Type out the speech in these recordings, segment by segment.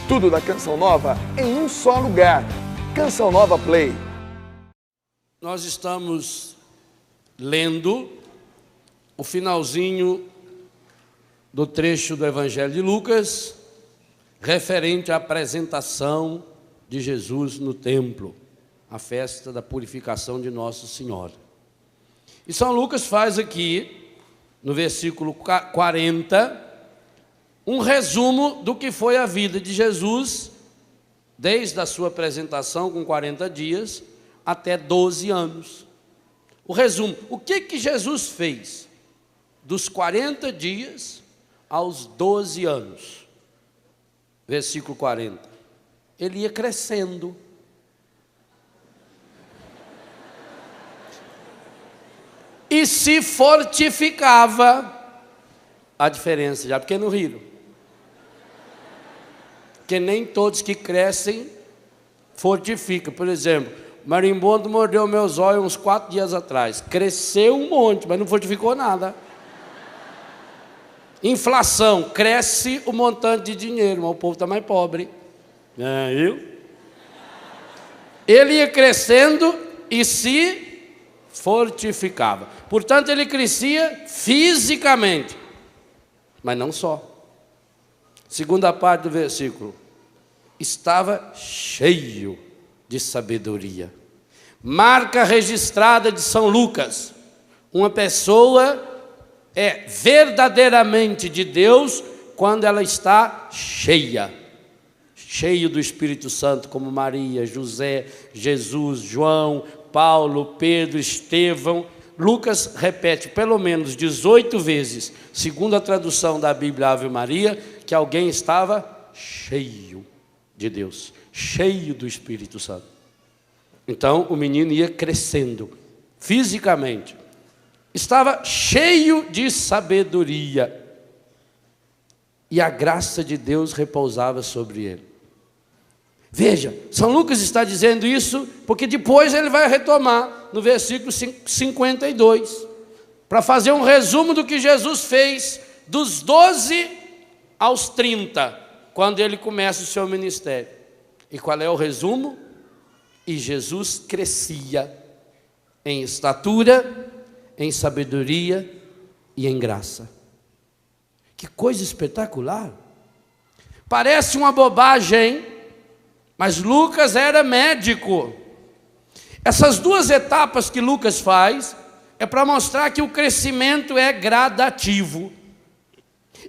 Tudo da Canção Nova em um só lugar. Canção Nova Play. Nós estamos lendo o finalzinho do trecho do Evangelho de Lucas, referente à apresentação de Jesus no templo, a festa da purificação de Nossa Senhora. E São Lucas faz aqui, no versículo 40, um resumo do que foi a vida de Jesus, desde a sua apresentação com 40 dias, até 12 anos. O resumo, o que Jesus fez dos 40 dias aos 12 anos? Versículo 40. Ele ia crescendo. E se fortificava. A diferença, já porque não riram. Porque nem todos que crescem fortificam. Por exemplo, marimbondo mordeu meus olhos uns 4 dias atrás. Cresceu um monte, mas não fortificou nada. Inflação, cresce o montante de dinheiro, mas o povo está mais pobre. Ele ia crescendo e se fortificava. Portanto, ele crescia fisicamente, mas não só. Segunda parte do versículo, estava cheio de sabedoria. Marca registrada de São Lucas. Uma pessoa é verdadeiramente de Deus quando ela está cheia do Espírito Santo, como Maria, José, Jesus, João, Paulo, Pedro, Estevão. Lucas repete pelo menos 18 vezes, segundo a tradução da Bíblia Ave Maria, que alguém estava cheio de Deus, cheio do Espírito Santo. Então o menino ia crescendo fisicamente, estava cheio de sabedoria, e a graça de Deus repousava sobre ele. Veja, São Lucas está dizendo isso porque depois ele vai retomar no versículo 52, para fazer um resumo do que Jesus fez dos 12 aos 30, quando ele começa o seu ministério. E qual é o resumo? E Jesus crescia em estatura, em sabedoria e em graça. Que coisa espetacular! Parece uma bobagem, mas Lucas era médico. Essas duas etapas que Lucas faz é para mostrar que o crescimento é gradativo.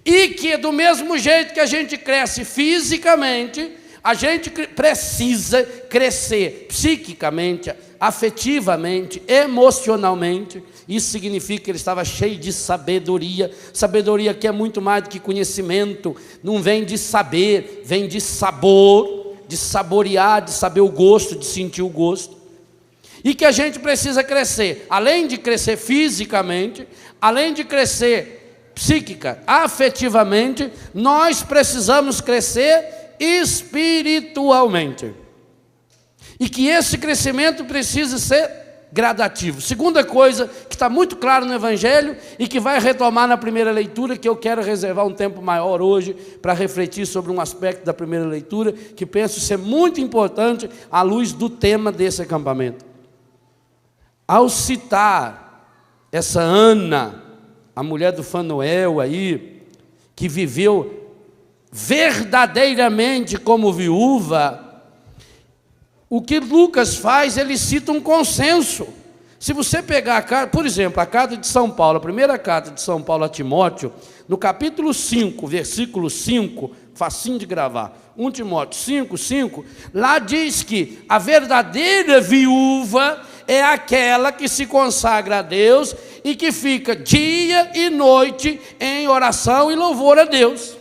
E que do mesmo jeito que a gente cresce fisicamente, a gente precisa crescer psiquicamente, afetivamente, emocionalmente. Isso significa que ele estava cheio de sabedoria. Sabedoria que é muito mais do que conhecimento. Não vem de saber, vem de sabor, de saborear, de saber o gosto, de sentir o gosto. E que a gente precisa crescer, além de crescer fisicamente, além de crescer psíquica, afetivamente, nós precisamos crescer espiritualmente. E que esse crescimento precisa ser gradativo. Segunda coisa que está muito claro no Evangelho e que vai retomar na primeira leitura, que eu quero reservar um tempo maior hoje para refletir sobre um aspecto da primeira leitura que penso ser muito importante à luz do tema desse acampamento. Ao citar essa Ana, a mulher do Fanuel aí, que viveu verdadeiramente como viúva, o que Lucas faz, ele cita um consenso. Se você pegar a carta, por exemplo, a carta de São Paulo, a primeira carta de São Paulo a Timóteo, no capítulo 5, versículo 5, facinho de gravar, 1 Timóteo 5, 5, lá diz que a verdadeira viúva é aquela que se consagra a Deus e que fica dia e noite em oração e louvor a Deus.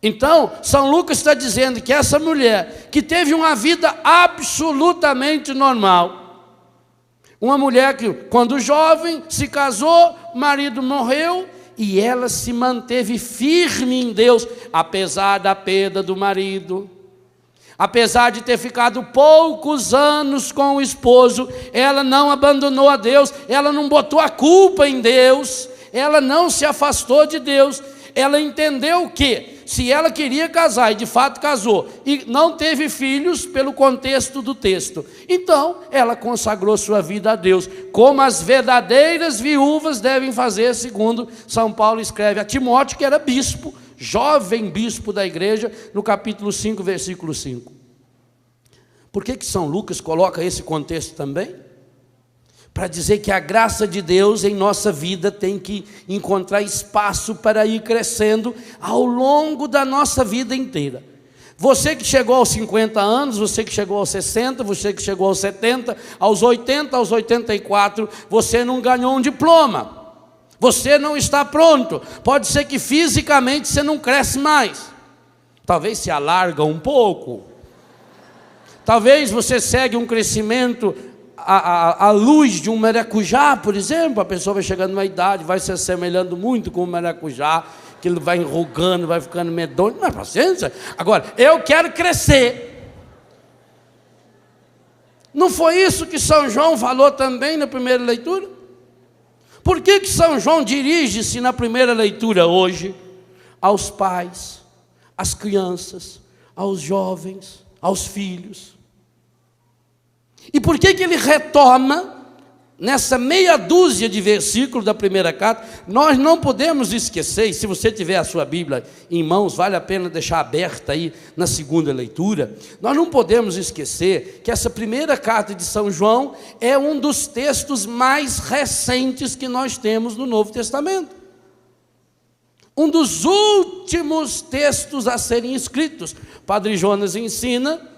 Então, São Lucas está dizendo que essa mulher, que teve uma vida absolutamente normal, uma mulher que, quando jovem, se casou, o marido morreu, e ela se manteve firme em Deus, apesar da perda do marido, apesar de ter ficado poucos anos com o esposo, ela não abandonou a Deus, ela não botou a culpa em Deus, ela não se afastou de Deus, ela entendeu que se ela queria casar, e de fato casou, e não teve filhos pelo contexto do texto, então ela consagrou sua vida a Deus, como as verdadeiras viúvas devem fazer, segundo São Paulo escreve a Timóteo, que era bispo, jovem bispo da igreja, no capítulo 5, versículo 5. Por que São Lucas coloca esse contexto também? Para dizer que a graça de Deus em nossa vida tem que encontrar espaço para ir crescendo ao longo da nossa vida inteira. Você que chegou aos 50 anos, você que chegou aos 60, você que chegou aos 70, aos 80, aos 84, você não ganhou um diploma. Você não está pronto. Pode ser que fisicamente você não cresce mais. Talvez se alarga um pouco. Talvez você segue um crescimento à luz de um maracujá, por exemplo. A pessoa vai chegando numa idade, vai se assemelhando muito com o maracujá, que ele vai enrugando, vai ficando medonho. Mas paciência. Agora, eu quero crescer. Não foi isso que São João falou também na primeira leitura? Por que São João dirige-se na primeira leitura hoje aos pais, às crianças, aos jovens, aos filhos? E por que ele retoma nessa meia dúzia de versículos da primeira carta? Nós não podemos esquecer, e se você tiver a sua Bíblia em mãos, vale a pena deixar aberta aí na segunda leitura, nós não podemos esquecer que essa primeira carta de São João é um dos textos mais recentes que nós temos no Novo Testamento. Um dos últimos textos a serem escritos. Padre Jonas ensina,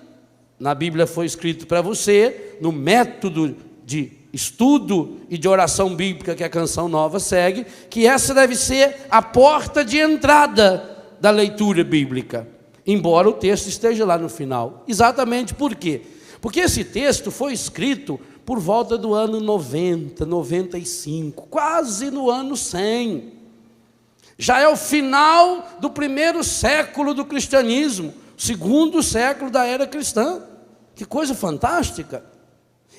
na Bíblia foi escrito para você, no método de estudo e de oração bíblica que a Canção Nova segue, que essa deve ser a porta de entrada da leitura bíblica, embora o texto esteja lá no final. Exatamente por quê? Porque esse texto foi escrito por volta do ano 90, 95, quase no ano 100. Já é o final do primeiro século do cristianismo, segundo século da era cristã. Que coisa fantástica!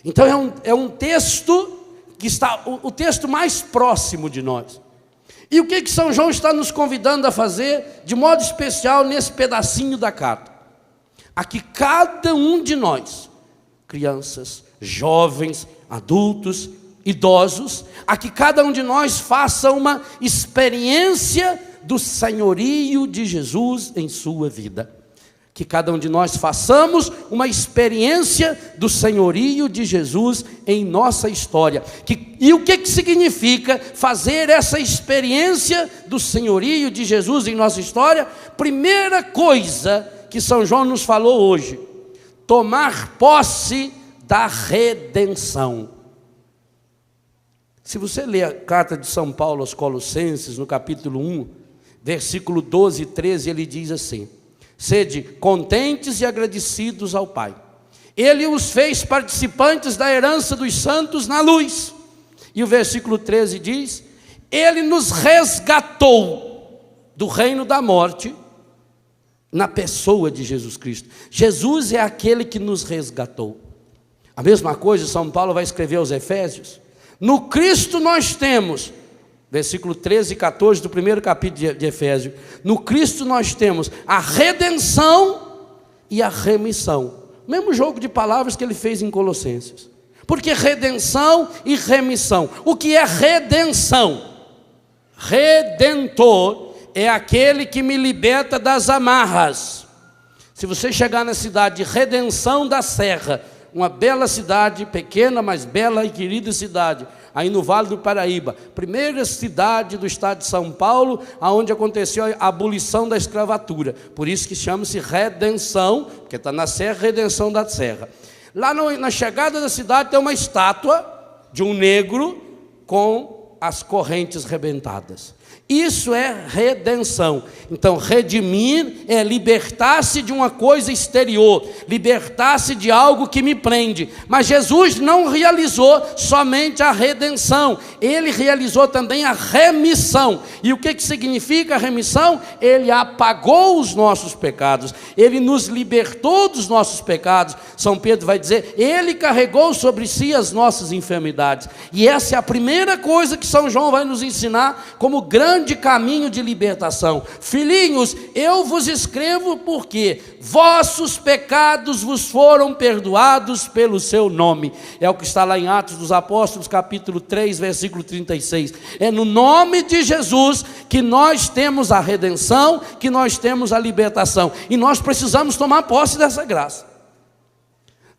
Então é um texto que está o texto mais próximo de nós. E o que São João está nos convidando a fazer, de modo especial nesse pedacinho da carta? A que cada um de nós, crianças, jovens, adultos, idosos, a que cada um de nós faça uma experiência do senhorio de Jesus em sua vida. Que cada um de nós façamos uma experiência do senhorio de Jesus em nossa história. E o que significa fazer essa experiência do senhorio de Jesus em nossa história? Primeira coisa que São João nos falou hoje: tomar posse da redenção. Se você ler a carta de São Paulo aos Colossenses, no capítulo 1, versículo 12 e 13, ele diz assim: sede contentes e agradecidos ao Pai. Ele os fez participantes da herança dos santos na luz. E o versículo 13 diz: ele nos resgatou do reino da morte na pessoa de Jesus Cristo. Jesus é aquele que nos resgatou. A mesma coisa São Paulo vai escrever aos Efésios: no Cristo nós temos, versículo 13 e 14 do primeiro capítulo de Efésios, no Cristo nós temos a redenção e a remissão. Mesmo jogo de palavras que ele fez em Colossenses. Porque redenção e remissão. O que é redenção? Redentor é aquele que me liberta das amarras. Se você chegar na cidade de Redenção da Serra, uma bela cidade, pequena, mas bela e querida cidade, aí no Vale do Paraíba, primeira cidade do estado de São Paulo, onde aconteceu a abolição da escravatura, por isso que chama-se Redenção, porque está na Serra, Redenção da Serra. Lá na chegada da cidade tem uma estátua de um negro com as correntes rebentadas. Isso é redenção. Então, redimir é libertar-se de uma coisa exterior, libertar-se de algo que me prende. Mas Jesus não realizou somente a redenção, ele realizou também a remissão. E o que significa a remissão? Ele apagou os nossos pecados, ele nos libertou dos nossos pecados. São Pedro vai dizer: ele carregou sobre si as nossas enfermidades. E essa é a primeira coisa que que São João vai nos ensinar como grande caminho de libertação. Filhinhos, eu vos escrevo porque vossos pecados vos foram perdoados pelo seu nome. É o que está lá em Atos dos Apóstolos, capítulo 3, versículo 36. É no nome de Jesus que nós temos a redenção, que nós temos a libertação. E nós precisamos tomar posse dessa graça.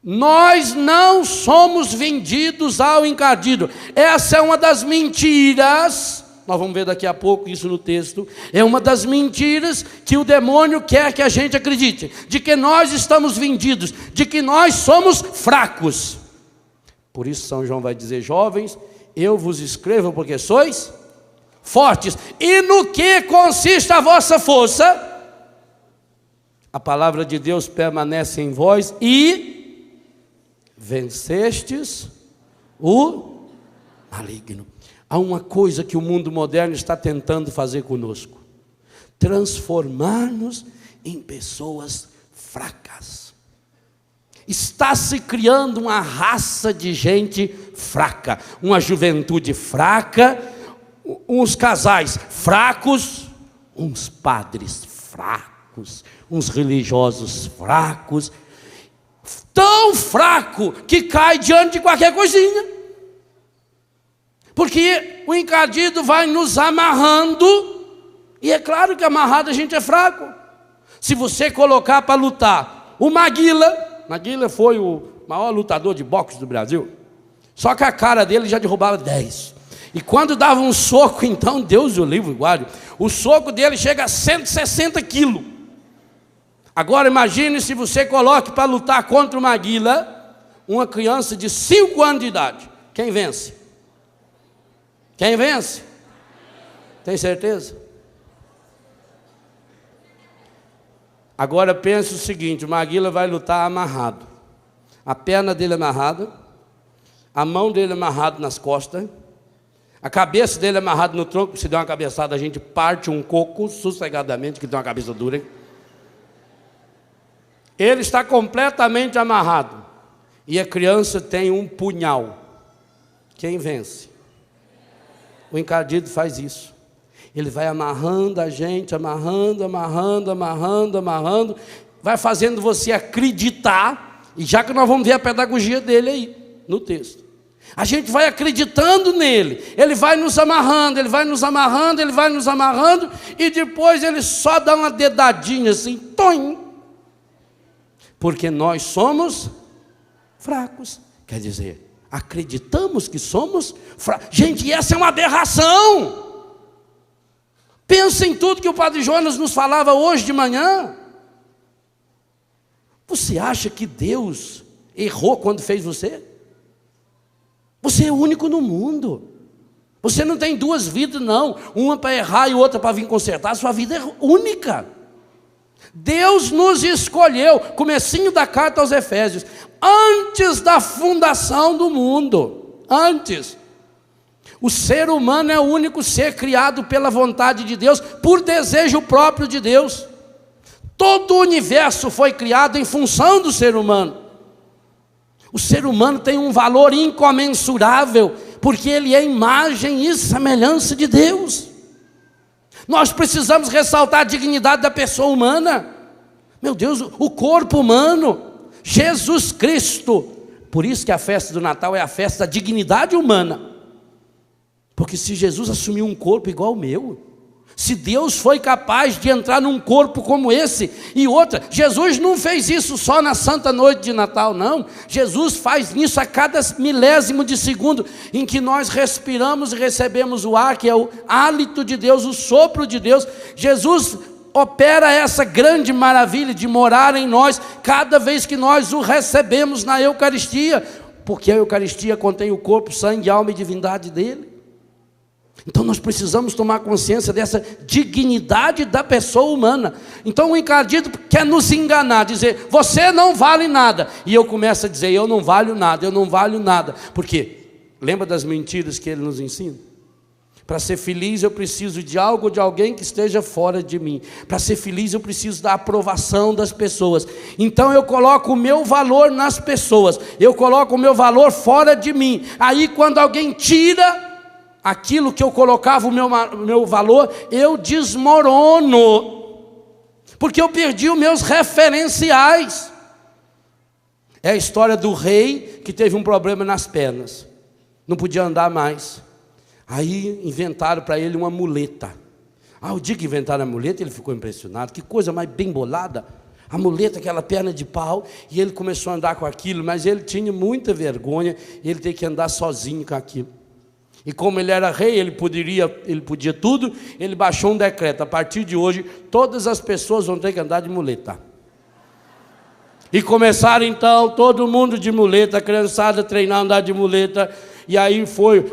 Nós não somos vendidos ao encardido. Essa é uma das mentiras. Nós vamos ver daqui a pouco isso no texto. É uma das mentiras que o demônio quer que a gente acredite. De que nós estamos vendidos. De que nós somos fracos. Por isso São João vai dizer: jovens, eu vos escrevo porque sois fortes. E no que consiste a vossa força? A palavra de Deus permanece em vós e vencestes o maligno. Há uma coisa que o mundo moderno está tentando fazer conosco: transformar-nos em pessoas fracas. Está se criando uma raça de gente fraca, uma juventude fraca, uns casais fracos, uns padres fracos, uns religiosos fracos, tão fraco que cai diante de qualquer coisinha, porque o encardido vai nos amarrando, e é claro que amarrado a gente é fraco. Se você colocar para lutar o Maguila foi o maior lutador de boxe do Brasil, só que a cara dele já derrubava 10, e quando dava um soco, então Deus o livre e guarde, o soco dele chega a 160 quilos. Agora imagine se você coloque para lutar contra o Maguila uma criança de 5 anos de idade. Quem vence? Quem vence? Tem certeza? Agora pense o seguinte: o Maguila vai lutar amarrado. A perna dele amarrada, a mão dele amarrada nas costas, a cabeça dele amarrada no tronco. Se der uma cabeçada, a gente parte um coco sossegadamente, que tem uma cabeça dura. Ele está completamente amarrado. E a criança tem um punhal. Quem vence? O encardido faz isso. Ele vai amarrando a gente, amarrando, vai fazendo você acreditar. E já que nós vamos ver a pedagogia dele aí, no texto, a gente vai acreditando nele. Ele vai nos amarrando, e depois ele só dá uma dedadinha assim, toim. Porque nós somos fracos. Quer dizer, acreditamos que somos fracos. Gente, essa é uma aberração. Pensa em tudo que o Padre Jonas nos falava hoje de manhã. Você acha que Deus errou quando fez você? Você é único no mundo. Você não tem duas vidas, não. Uma para errar e outra para vir consertar. A sua vida é única. Deus nos escolheu, comecinho da carta aos Efésios, antes da fundação do mundo, antes. O ser humano é o único ser criado pela vontade de Deus, por desejo próprio de Deus. Todo o universo foi criado em função do ser humano. O ser humano tem um valor incomensurável, porque ele é imagem e semelhança de Deus. Nós precisamos ressaltar a dignidade da pessoa humana. Meu Deus, o corpo humano, Jesus Cristo. Por isso que a festa do Natal é a festa da dignidade humana. Porque se Jesus assumiu um corpo igual ao meu, se Deus foi capaz de entrar num corpo como esse, e outra, Jesus não fez isso só na Santa Noite de Natal, não. Jesus faz isso a cada milésimo de segundo em que nós respiramos e recebemos o ar, que é o hálito de Deus, o sopro de Deus. Jesus opera essa grande maravilha de morar em nós cada vez que nós o recebemos na Eucaristia, porque a Eucaristia contém o corpo, sangue, alma e divindade dele. Então nós precisamos tomar consciência dessa dignidade da pessoa humana. Então o encardido quer nos enganar, dizer, você não vale nada. E eu começo a dizer, eu não valho nada. Por quê? Lembra das mentiras que ele nos ensina? Para ser feliz eu preciso de algo, de alguém que esteja fora de mim. Para ser feliz eu preciso da aprovação das pessoas. Então eu coloco o meu valor nas pessoas. Eu coloco o meu valor fora de mim. Aí quando alguém tira aquilo que eu colocava o meu valor, eu desmorono, porque eu perdi os meus referenciais. É a história do rei que teve um problema nas pernas, não podia andar mais. Aí inventaram para ele uma muleta. O dia que inventaram a muleta, ele ficou impressionado. Que coisa mais bem bolada. A muleta, aquela perna de pau. E ele começou a andar com aquilo, mas ele tinha muita vergonha. Ele tinha que andar sozinho com aquilo. E como ele era rei, ele podia tudo. Ele baixou um decreto: a partir de hoje, todas as pessoas vão ter que andar de muleta. E começaram então, todo mundo de muleta, a criançada treinar a andar de muleta. E aí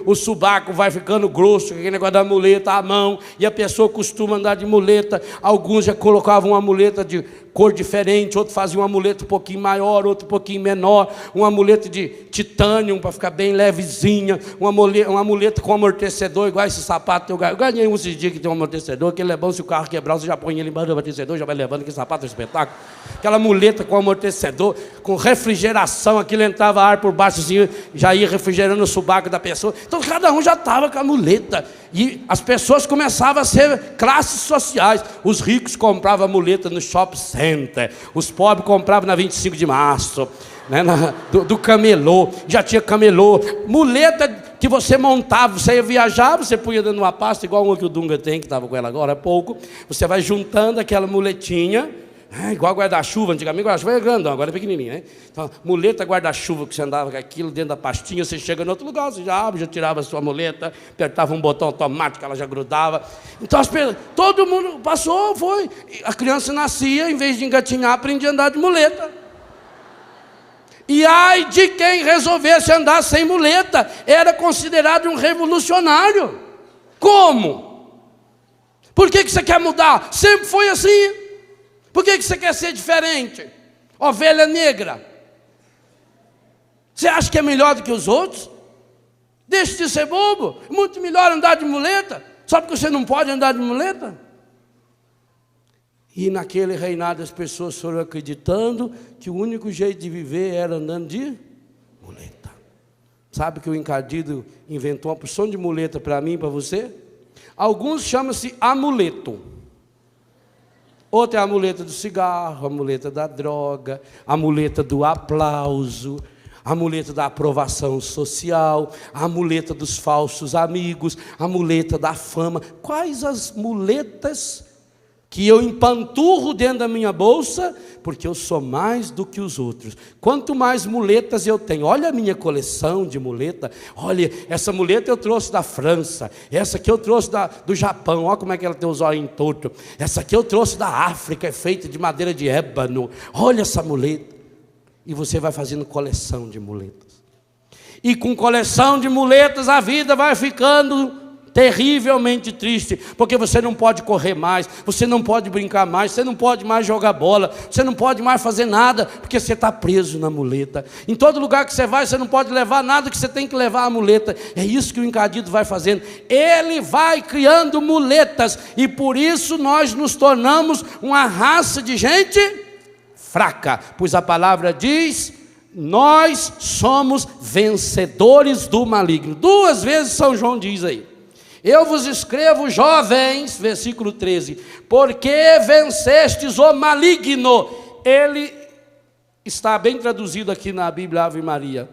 o subaco vai ficando grosso, aquele negócio da muleta, a mão, e a pessoa costuma andar de muleta. Alguns já colocavam uma muleta de cor diferente, outro fazia uma muleta um pouquinho maior, outro um pouquinho menor, uma muleta de titânio para ficar bem levezinha, uma muleta com amortecedor, igual esse sapato. Eu ganhei um esses dias que tem um amortecedor, que ele é bom, se o carro quebrar, você já põe ele embaixo do amortecedor, já vai levando, que sapato é um espetáculo. Aquela muleta com amortecedor, com refrigeração, aquilo entrava ar por baixo, assim, já ia refrigerando o subaco da pessoa. Então cada um já estava com a muleta. E as pessoas começavam a ser classes sociais. Os ricos compravam a muleta no shopping center, os pobres compravam na 25 de março, né, do camelô. Já tinha camelô, muleta que você montava, você ia viajar, você punha dentro de uma pasta, igual uma que o Dunga tem, que estava com ela agora há pouco. Você vai juntando aquela muletinha, igual guarda-chuva. Antigamente guarda-chuva era grandão, agora é pequenininho, né? Então, muleta, guarda-chuva, que você andava com aquilo dentro da pastinha, você chega em outro lugar, você já abre, já tirava a sua muleta, apertava um botão automático, ela já grudava. Então, todo mundo passou, foi. A criança nascia, em vez de engatinhar, aprendia a andar de muleta. E ai de quem resolvesse andar sem muleta, era considerado um revolucionário. Como? Por que você quer mudar? Sempre foi assim. Por que você quer ser diferente? Ovelha negra. Você acha que é melhor do que os outros? Deixe de ser bobo. É muito melhor andar de muleta. Só porque você não pode andar de muleta? E naquele reinado as pessoas foram acreditando que o único jeito de viver era andando de muleta. Sabe que o encardido inventou uma porção de muleta para mim e para você? Alguns chamam-se amuleto. Outra é a muleta do cigarro, a muleta da droga, a muleta do aplauso, a muleta da aprovação social, a muleta dos falsos amigos, a muleta da fama. Quais as muletas que eu empanturro dentro da minha bolsa, porque eu sou mais do que os outros? Quanto mais muletas eu tenho, olha a minha coleção de muleta, olha, essa muleta eu trouxe da França, essa aqui eu trouxe do Japão, olha como é que ela tem os olhos tortos, essa aqui eu trouxe da África, é feita de madeira de ébano, olha essa muleta. E você vai fazendo coleção de muletas, e com coleção de muletas a vida vai ficando terrivelmente triste, porque você não pode correr mais, você não pode brincar mais, você não pode mais jogar bola, você não pode mais fazer nada, porque você está preso na muleta. Em todo lugar que você vai, você não pode levar nada, que você tem que levar a muleta. É isso que o encardido vai fazendo, ele vai criando muletas, e por isso nós nos tornamos uma raça de gente fraca, pois a palavra diz: nós somos vencedores do maligno. 2 vezes São João diz aí: eu vos escrevo, jovens, versículo 13, porque vencestes o maligno. Ele está bem traduzido aqui na Bíblia Ave Maria.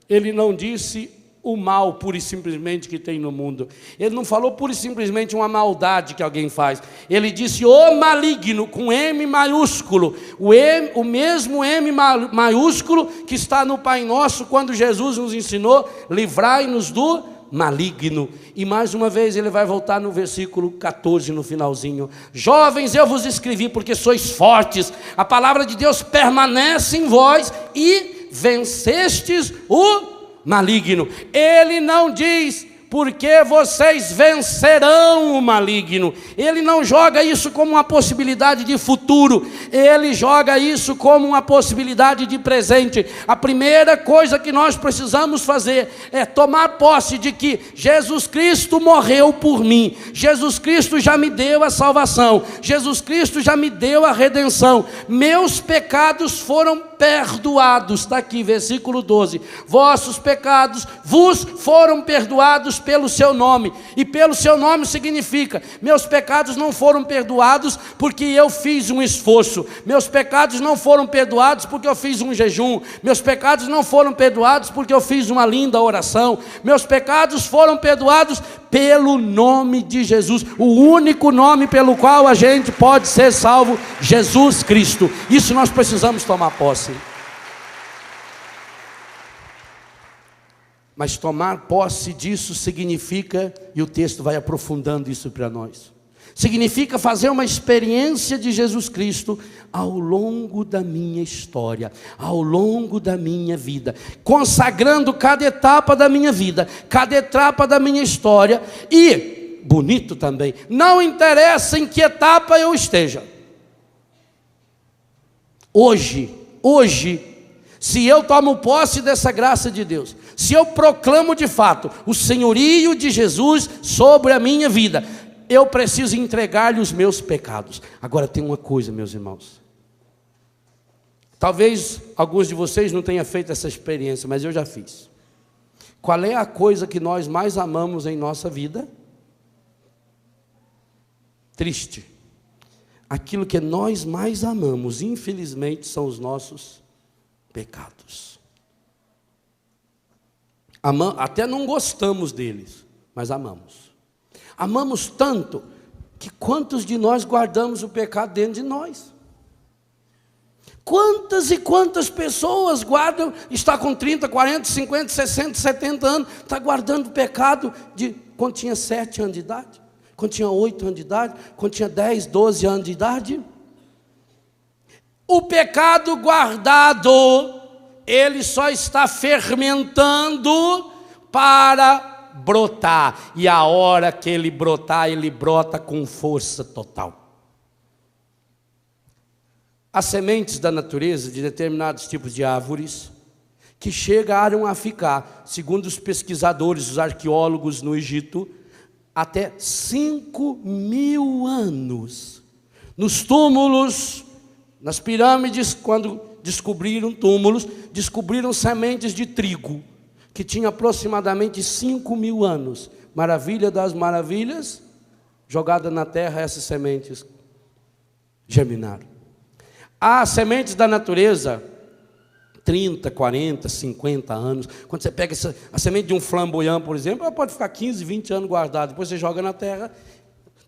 Ele não disse o mal pura e simplesmente que tem no mundo. Ele não falou pura e simplesmente uma maldade que alguém faz. Ele disse o maligno, com M maiúsculo. O mesmo M maiúsculo que está no Pai Nosso, quando Jesus nos ensinou: livrai-nos do maligno. E mais uma vez ele vai voltar no versículo 14, no finalzinho: jovens, eu vos escrevi porque sois fortes, a palavra de Deus permanece em vós e vencestes o maligno. Ele não diz: porque vocês vencerão o maligno. Ele não joga isso como uma possibilidade de futuro, ele joga isso como uma possibilidade de presente. A primeira coisa que nós precisamos fazer é tomar posse de que Jesus Cristo morreu por mim, Jesus Cristo já me deu a salvação, Jesus Cristo já me deu a redenção, meus pecados foram perdoados. Está aqui, versículo 12: vossos pecados vos foram perdoados pelo seu nome. E pelo seu nome significa: meus pecados não foram perdoados porque eu fiz um esforço. Meus pecados não foram perdoados porque eu fiz um jejum. Meus pecados não foram perdoados porque eu fiz uma linda oração. Meus pecados foram perdoados pelo nome de Jesus, o único nome pelo qual a gente pode ser salvo, Jesus Cristo. Isso nós precisamos tomar posse. Mas tomar posse disso significa, e o texto vai aprofundando isso para nós, significa fazer uma experiência de Jesus Cristo ao longo da minha história, ao longo da minha vida, consagrando cada etapa da minha vida, cada etapa da minha história. E, bonito também, não interessa em que etapa eu esteja. Hoje, se eu tomo posse dessa graça de Deus, se eu proclamo de fato o senhorio de Jesus sobre a minha vida, eu preciso entregar-lhe os meus pecados. Agora tem uma coisa, meus irmãos, talvez alguns de vocês não tenham feito essa experiência, mas eu já fiz. Qual é a coisa que nós mais amamos em nossa vida? Triste. Aquilo que nós mais amamos, infelizmente, são os nossos pecados. Até não gostamos deles, mas amamos. Amamos tanto que quantos de nós guardamos o pecado dentro de nós? Quantas e quantas pessoas guardam, está com 30, 40, 50, 60, 70 anos, está guardando o pecado de quando tinha 7 anos de idade, quando tinha 8 anos de idade, quando tinha 10, 12 anos de idade. O pecado guardado, ele só está fermentando para brotar, e a hora que ele brotar, ele brota com força total. As sementes da natureza de determinados tipos de árvores que chegaram a ficar, segundo os pesquisadores, os arqueólogos no Egito, até 5.000 anos. Nos túmulos, nas pirâmides, quando descobriram túmulos, descobriram sementes de trigo, que tinha aproximadamente 5.000 anos. Maravilha das maravilhas, jogada na terra, essas sementes germinaram. Há sementes da natureza, 30, 40, 50 anos. Quando você pega a semente de um flamboyant, por exemplo, ela pode ficar 15, 20 anos guardada, depois você joga na terra.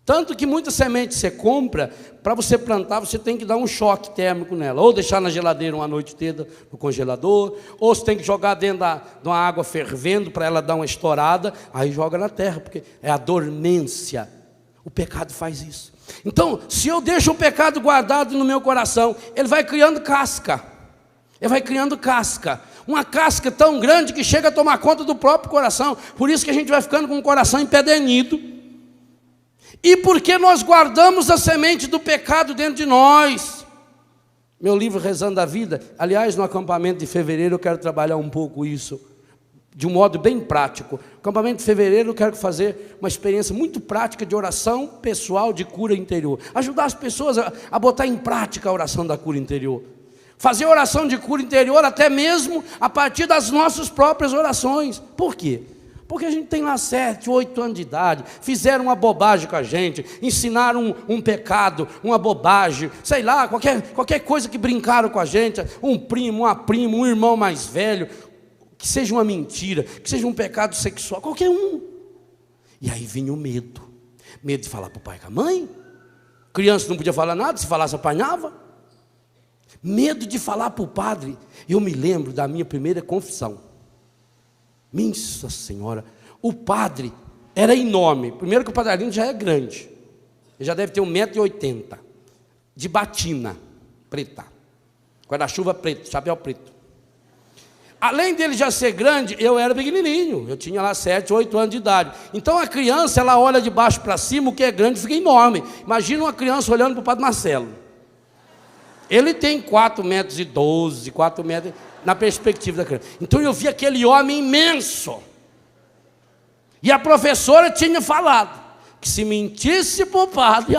Tanto que muitas sementes você compra, para você plantar, você tem que dar um choque térmico nela, ou deixar na geladeira uma noite inteira no congelador, ou você tem que jogar dentro de uma água fervendo para ela dar uma estourada, aí joga na terra, porque é a dormência. O pecado faz isso. Então, se eu deixo o pecado guardado no meu coração, ele vai criando casca. Ele vai criando casca. Uma casca tão grande que chega a tomar conta do próprio coração. Por isso que a gente vai ficando com o coração empedernido. E porque nós guardamos a semente do pecado dentro de nós. Meu livro Rezando a Vida, aliás, no acampamento de fevereiro eu quero trabalhar um pouco isso, de um modo bem prático. No acampamento de fevereiro eu quero fazer uma experiência muito prática de oração pessoal de cura interior. Ajudar as pessoas a botar em prática a oração da cura interior. Fazer oração de cura interior até mesmo a partir das nossas próprias orações. Por quê? Porque a gente tem lá 7, 8 anos de idade, fizeram uma bobagem com a gente, ensinaram um pecado, uma bobagem, sei lá, qualquer coisa que brincaram com a gente, um primo, uma prima, um irmão mais velho, que seja uma mentira, que seja um pecado sexual, qualquer um. E aí vinha o medo. Medo de falar para o pai e com a mãe. Criança não podia falar nada, se falasse apanhava. Medo de falar para o padre. Eu me lembro da minha primeira confissão. Minha Senhora, o padre era enorme. Primeiro que o Padre Arlindo já é grande. Ele já deve ter 1,80 m. De batina preta. Guarda-chuva preto, chapéu preto. Além dele já ser grande, eu era pequenininho. Eu tinha lá 7, 8 anos de idade. Então a criança, ela olha de baixo para cima, o que é grande fica enorme. Imagina uma criança olhando para o Padre Marcelo. Ele tem 4,12 m, 4 metros, na perspectiva da criança. Então eu vi aquele homem imenso. E a professora tinha falado que se mentisse para o padre,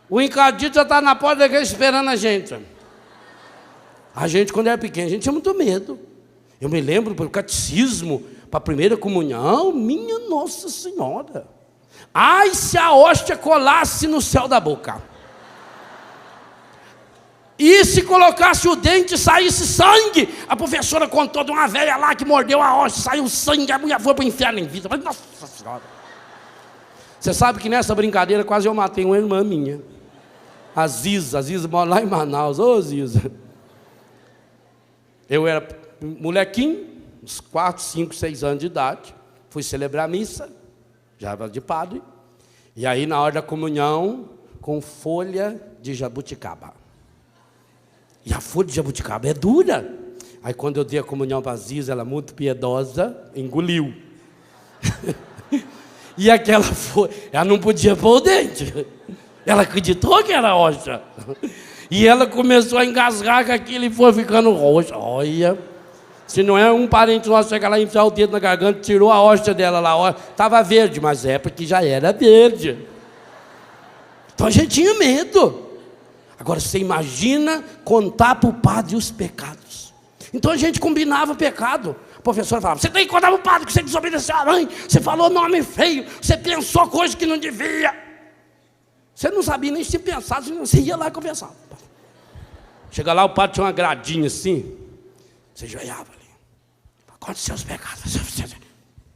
o encadito já está na porta da igreja esperando a gente. A gente, quando era pequeno, a gente tinha muito medo. Eu me lembro, pelo catecismo, para a primeira comunhão, minha Nossa Senhora. Ai, se a hóstia colasse no céu da boca. E se colocasse o dente e saísse sangue? A professora contou de uma velha lá que mordeu a hóstia, saiu sangue, a mulher foi para o inferno em vida. Nossa Senhora. Você sabe que nessa brincadeira quase eu matei uma irmã minha. A Ziza mora lá em Manaus. Ô Ziza. Eu era molequinho, uns 4, 5, 6 anos de idade. Fui celebrar a missa, já era de padre. E aí na hora da comunhão, com folha de jabuticaba. E a folha de jabuticaba é dura. Aí quando eu dei a comunhão para a Ziza, ela muito piedosa, engoliu. E aquela folha, ela não podia pôr o dente. Ela acreditou que era hóstia. E ela começou a engasgar com aquilo e foi ficando roxa. Olha, se não é um parente nosso chegar lá e enfiar o dedo na garganta, tirou a hóstia dela lá. Estava verde, mas é porque já era verde. Então a gente tinha medo. Agora você imagina contar para o padre os pecados. Então a gente combinava o pecado. A professora falava, você tem que contar para o padre que você desobedeceu a mãe, você falou nome feio, você pensou coisa que não devia. Você não sabia nem se pensar, você ia lá e conversava. Chega lá, o padre tinha uma gradinha assim, você joelhava ali. Conta os seus pecados.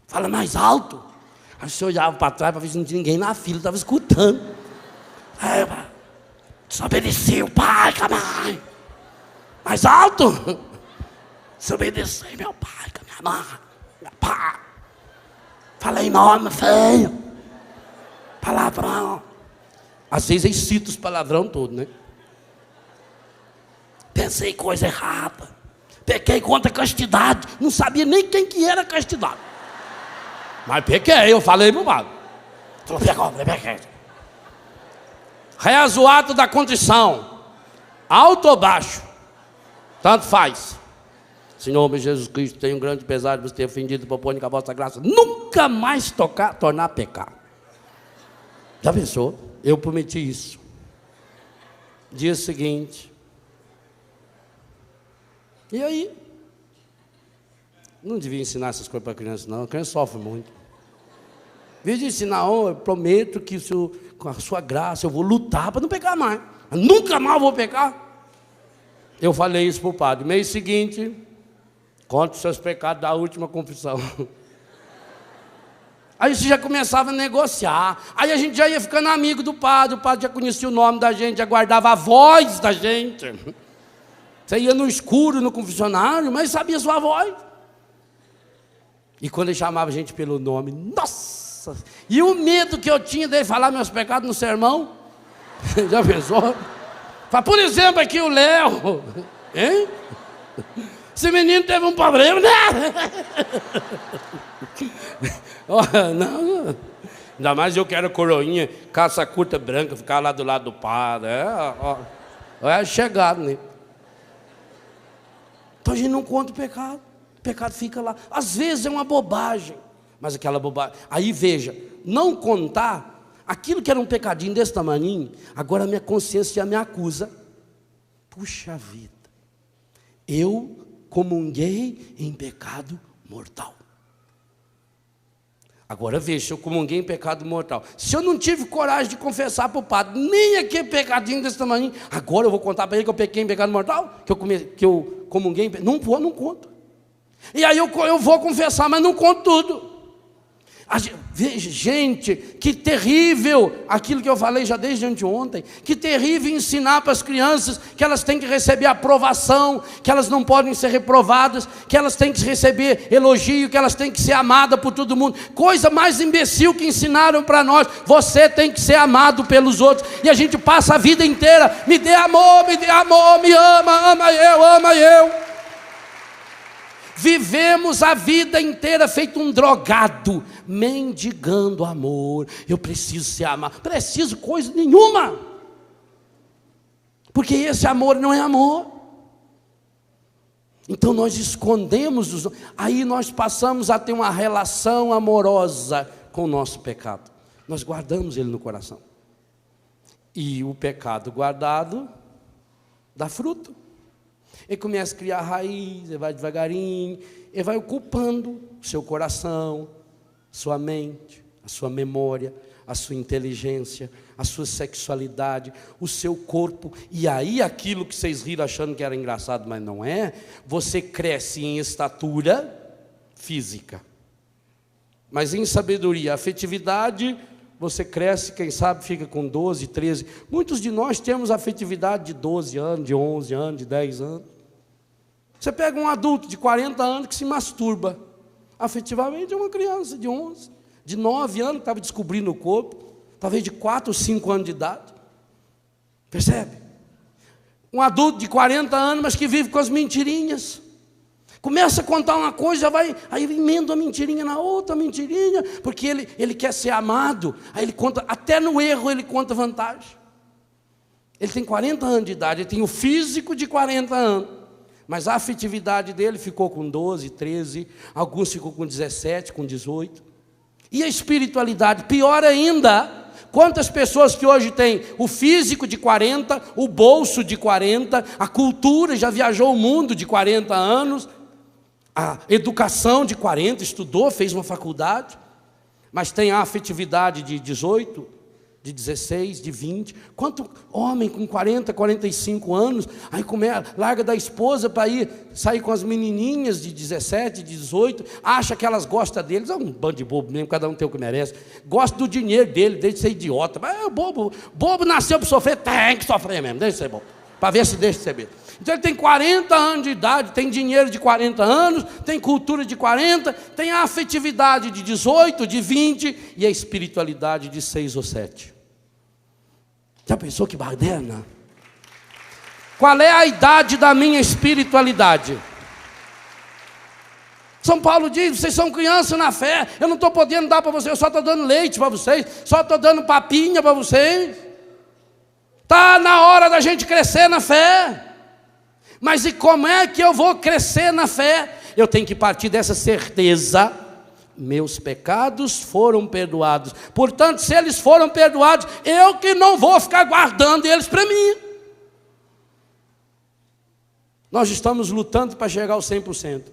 Fala mais alto. Aí você olhava para trás para ver se não tinha ninguém na fila, estava escutando. Aí, desobedeci o pai com a mãe. Mais alto. Desobedeci meu pai com a minha mãe. Meu pai. Falei nome feio. Palavrão. Às vezes eles citam os palavrão todos, né? Pensei coisa errada. Pequei contra a castidade. Não sabia nem quem que era a castidade. Mas pequei, eu falei pro padre. Falou, pequei. Reza o ato da contrição. Alto ou baixo? Tanto faz. Senhor meu Jesus Cristo, tenho um grande pesar de você ter ofendido, propõe com a vossa graça nunca mais tornar a pecar. Já pensou? Eu prometi isso. Dia seguinte. E aí? Não devia ensinar essas coisas para a criança, não. A criança sofre muito. Em vez de ensinar, eu prometo que com a sua graça eu vou lutar para não pecar mais. Eu nunca mais vou pecar. Eu falei isso para o padre. Mês seguinte, conta os seus pecados da última confissão. Aí você já começava a negociar. Aí a gente já ia ficando amigo do padre. O padre já conhecia o nome da gente, já guardava a voz da gente. Você ia no escuro, no confessionário, mas sabia sua voz. E quando ele chamava a gente pelo nome, nossa! E o medo que eu tinha dele falar meus pecados no sermão. Já pensou? Fala, por exemplo, aqui o Léo. Hein? Esse menino teve um problema. Não. Ainda mais eu que era coroinha, calça curta branca, ficar lá do lado do padre. É chegado, né? Então a gente não conta o pecado fica lá. Às vezes é uma bobagem, mas aquela bobagem. Aí veja, não contar aquilo que era um pecadinho desse tamaninho, agora a minha consciência já me acusa. Puxa vida, eu comunguei em pecado mortal. Agora veja, eu comunguei em pecado mortal. Se eu não tive coragem de confessar para o padre, nem aquele pecadinho desse tamanho, agora eu vou contar para ele que eu pequei em pecado mortal? Que eu comunguei em pecado? Não conto. E aí eu vou confessar, mas não conto tudo. Veja, gente, que terrível aquilo que eu falei já desde anteontem. Que terrível ensinar para as crianças que elas têm que receber aprovação, que elas não podem ser reprovadas, que elas têm que receber elogio, que elas têm que ser amadas por todo mundo. Coisa mais imbecil que ensinaram para nós. Você tem que ser amado pelos outros. E a gente passa a vida inteira, me dê amor, me ama eu. Vivemos a vida inteira feito um drogado, mendigando amor. Eu preciso ser amado. Preciso coisa nenhuma. Porque esse amor não é amor. Então nós escondemos, aí nós passamos a ter uma relação amorosa com o nosso pecado. Nós guardamos ele no coração. E o pecado guardado dá fruto. Ele começa a criar raiz, ele vai devagarinho, ele vai ocupando o seu coração, sua mente, a sua memória, a sua inteligência, a sua sexualidade, o seu corpo. E aí aquilo que vocês riram achando que era engraçado, mas não é, você cresce em estatura física. Mas em sabedoria, afetividade, você cresce, quem sabe fica com 12, 13. Muitos de nós temos afetividade de 12 anos, de 11 anos, de 10 anos. Você pega um adulto de 40 anos que se masturba. Afetivamente é uma criança de 11, de 9 anos que estava descobrindo o corpo, talvez de 4 ou 5 anos de idade. Percebe? Um adulto de 40 anos, mas que vive com as mentirinhas. Começa a contar uma coisa, já vai, aí emenda uma mentirinha na outra mentirinha, porque ele quer ser amado, aí ele conta, até no erro ele conta vantagem. Ele tem 40 anos de idade, ele tem o físico de 40 anos, mas a afetividade dele ficou com 12, 13, alguns ficou com 17, com 18. E a espiritualidade, pior ainda, quantas pessoas que hoje têm o físico de 40, o bolso de 40, a cultura, já viajou o mundo de 40 anos, a educação de 40, estudou, fez uma faculdade, mas tem a afetividade de 18, de 16, de 20. Quanto homem com 40, 45 anos, aí larga da esposa para ir sair com as menininhas de 17, 18, acha que elas gostam deles, é um bando de bobo mesmo, cada um tem o que merece, gosta do dinheiro dele, deixa de ser idiota, mas é bobo nasceu para sofrer, tem que sofrer mesmo, deixa de ser bobo, para ver se deixa de ser bobo. Então ele tem 40 anos de idade, tem dinheiro de 40 anos, tem cultura de 40, tem a afetividade de 18, de 20 e a espiritualidade de 6 ou 7. Já pensou que baderna? Qual é a idade da minha espiritualidade? São Paulo diz, vocês são crianças na fé, eu não estou podendo dar para vocês, eu só estou dando leite para vocês, só estou dando papinha para vocês. Está na hora da gente crescer na fé. Mas e como é que eu vou crescer na fé? Eu tenho que partir dessa certeza: meus pecados foram perdoados. Portanto, se eles foram perdoados, eu que não vou ficar guardando eles para mim. Nós estamos lutando para chegar aos 100%.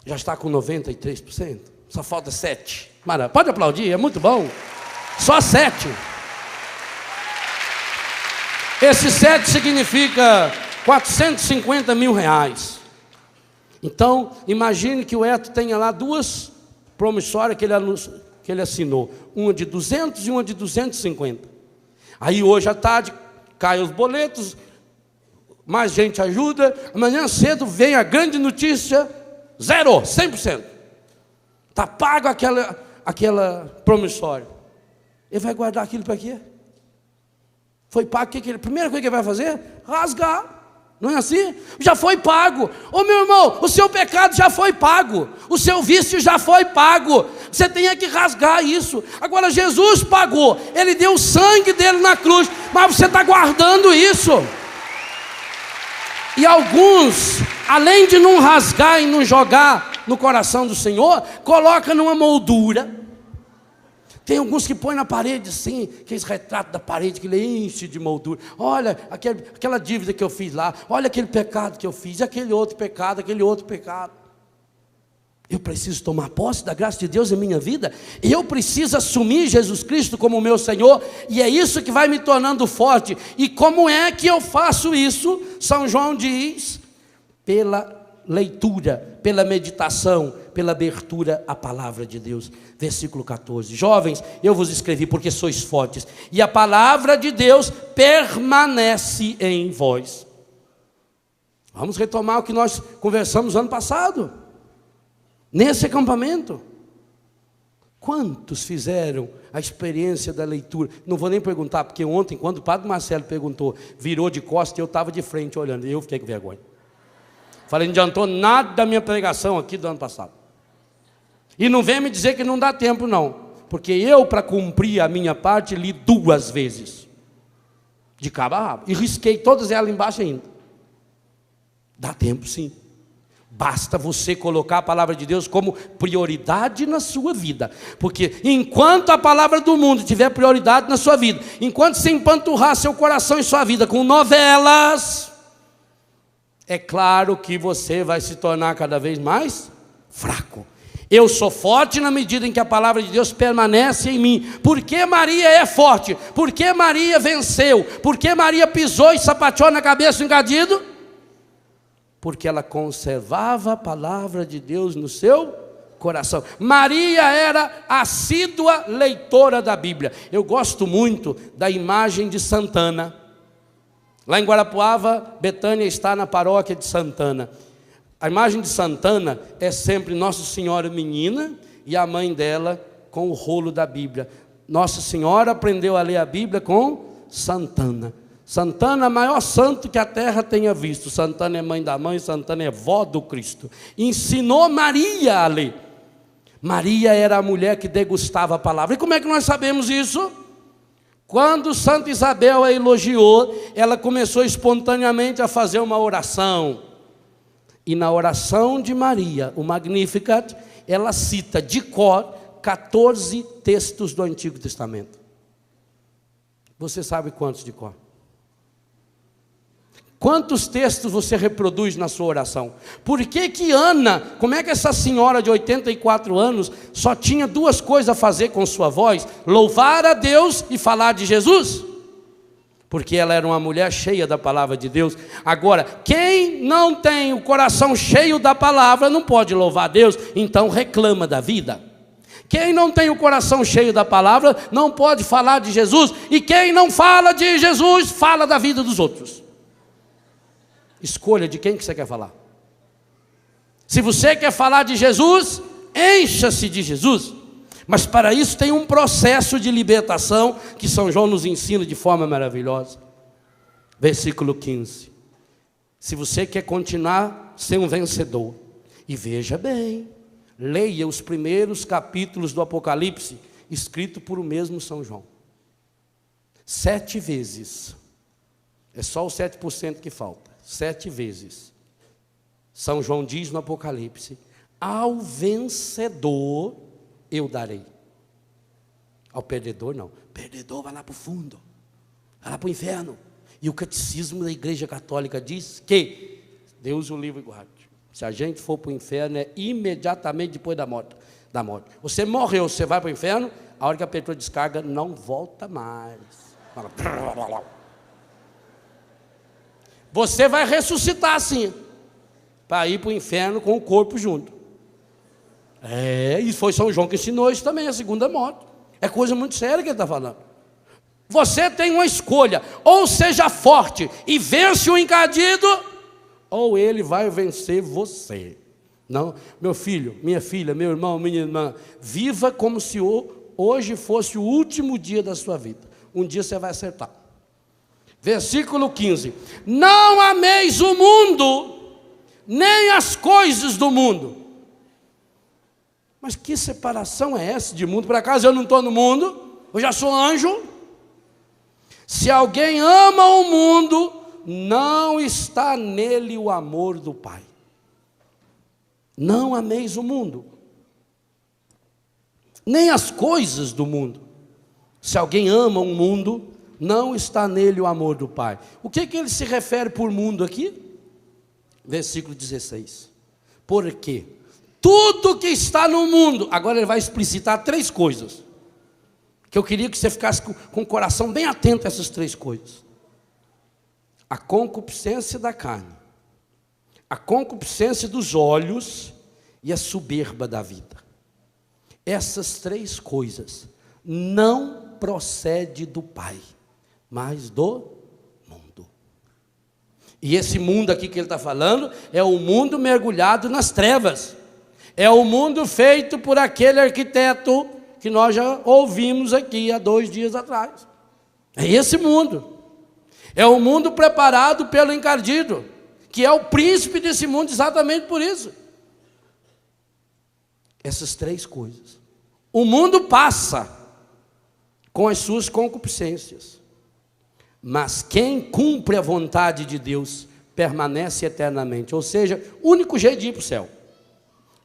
Já está com 93%. Só falta 7%. Maravilha. Pode aplaudir, é muito bom. Só 7%. Esse 7 significa 450 mil reais. Então, imagine que o Eto tenha lá 2 promissórias que ele assinou. Uma de 200 e uma de 250. Aí hoje à tarde, caem os boletos, mais gente ajuda, amanhã cedo vem a grande notícia, zerou, 100%. Está pago aquela promissória. Ele vai guardar aquilo para quê? Foi pago, a primeira coisa que ele vai fazer? Rasgar. Não é assim? Já foi pago. Ô meu irmão, o seu pecado já foi pago. O seu vício já foi pago. Você tem que rasgar isso. Agora Jesus pagou. Ele deu o sangue dele na cruz. Mas você está guardando isso. E alguns, além de não rasgar e não jogar no coração do Senhor, coloca numa moldura. Tem alguns que põem na parede assim, aqueles retratos da parede que ele enche de moldura. Olha, aquela dívida que eu fiz lá, olha aquele pecado que eu fiz, aquele outro pecado, aquele outro pecado. Eu preciso tomar posse da graça de Deus em minha vida. Eu preciso assumir Jesus Cristo como meu Senhor. E é isso que vai me tornando forte. E como é que eu faço isso? São João diz, pela leitura, pela meditação, pela abertura à palavra de Deus. Versículo 14. Jovens, eu vos escrevi porque sois fortes, e a palavra de Deus permanece em vós. Vamos retomar o que nós conversamos ano passado, nesse acampamento. Quantos fizeram a experiência da leitura? Não vou nem perguntar, porque ontem, quando o padre Marcelo perguntou, virou de costas e eu estava de frente olhando, e eu fiquei com vergonha. Falei, não adiantou nada da minha pregação aqui do ano passado. E não vem me dizer que não dá tempo não, porque eu, para cumprir a minha parte, li 2 vezes, de cabo a rabo, e risquei todas elas embaixo ainda. Dá tempo sim. Basta você colocar a palavra de Deus como prioridade na sua vida. Porque enquanto a palavra do mundo tiver prioridade na sua vida, enquanto você empanturrar seu coração e sua vida com novelas, é claro que você vai se tornar cada vez mais fraco. Eu sou forte na medida em que a palavra de Deus permanece em mim. Por que Maria é forte? Por que Maria venceu? Por que Maria pisou e sapateou na cabeça do encardido? Porque ela conservava a palavra de Deus no seu coração. Maria era assídua leitora da Bíblia. Eu gosto muito da imagem de Santana. Lá em Guarapuava, Betânia está na paróquia de Santana. A imagem de Santana é sempre Nossa Senhora menina e a mãe dela com o rolo da Bíblia. Nossa Senhora aprendeu a ler a Bíblia com Santana. Santana é o maior santo que a terra tenha visto. Santana é mãe da mãe, Santana é vó do Cristo. Ensinou Maria a ler. Maria era a mulher que degustava a palavra. E como é que nós sabemos isso? Quando Santa Isabel a elogiou, ela começou espontaneamente a fazer uma oração. E na oração de Maria, o Magnificat, ela cita de cor 14 textos do Antigo Testamento. Você sabe quantos de cor? Quantos textos você reproduz na sua oração? Por que que Ana, como é que essa senhora de 84 anos só tinha duas coisas a fazer com sua voz? Louvar a Deus e falar de Jesus? Porque ela era uma mulher cheia da palavra de Deus. Agora, quem não tem o coração cheio da palavra não pode louvar a Deus, então reclama da vida. Quem não tem o coração cheio da palavra não pode falar de Jesus, e quem não fala de Jesus fala da vida dos outros. Escolha de quem que você quer falar. Se você quer falar de Jesus, encha-se de Jesus. Mas para isso tem um processo de libertação que São João nos ensina de forma maravilhosa. Versículo 15. Se você quer continuar ser um vencedor, e veja bem, leia os primeiros capítulos do Apocalipse, escrito por o mesmo São João. 7 vezes, é só os 7% que falta, 7 vezes, São João diz no Apocalipse: ao vencedor eu darei. Ao perdedor não. Perdedor vai lá para o fundo, vai lá para o inferno. E o catecismo da Igreja Católica diz que Deus o livre e guarde. Se a gente for para o inferno é imediatamente depois da morte. Você morreu, você vai para o inferno, a hora que a pessoa descarga não volta mais. Você vai ressuscitar assim, para ir para o inferno com o corpo junto. E foi São João que ensinou isso também, a segunda morte. É coisa muito séria que ele está falando. Você tem uma escolha: ou seja forte e vence o encardido, ou ele vai vencer você. Não, meu filho, minha filha, meu irmão, minha irmã, viva como se hoje fosse o último dia da sua vida. Um dia você vai acertar. Versículo 15: não ameis o mundo, nem as coisas do mundo. Mas que separação é essa de mundo? Por acaso eu não estou no mundo? Eu já sou anjo? Se alguém ama o mundo, não está nele o amor do Pai. Não ameis o mundo, nem as coisas do mundo. Se alguém ama o mundo, não está nele o amor do Pai. O que ele se refere por mundo aqui? Versículo 16. Porque tudo que está no mundo, agora ele vai explicitar 3 coisas, que eu queria que você ficasse com o coração bem atento a essas 3 coisas. A concupiscência da carne, a concupiscência dos olhos e a soberba da vida. Essas 3 coisas não procedem do Pai, mas do mundo. E esse mundo aqui que ele está falando é o mundo mergulhado nas trevas. É o mundo feito por aquele arquiteto que nós já ouvimos aqui há 2 dias atrás. É esse mundo. É o mundo preparado pelo encardido, que é o príncipe desse mundo exatamente por isso. Essas 3 coisas. O mundo passa com as suas concupiscências, mas quem cumpre a vontade de Deus permanece eternamente. Ou seja, o único jeito de ir para o céu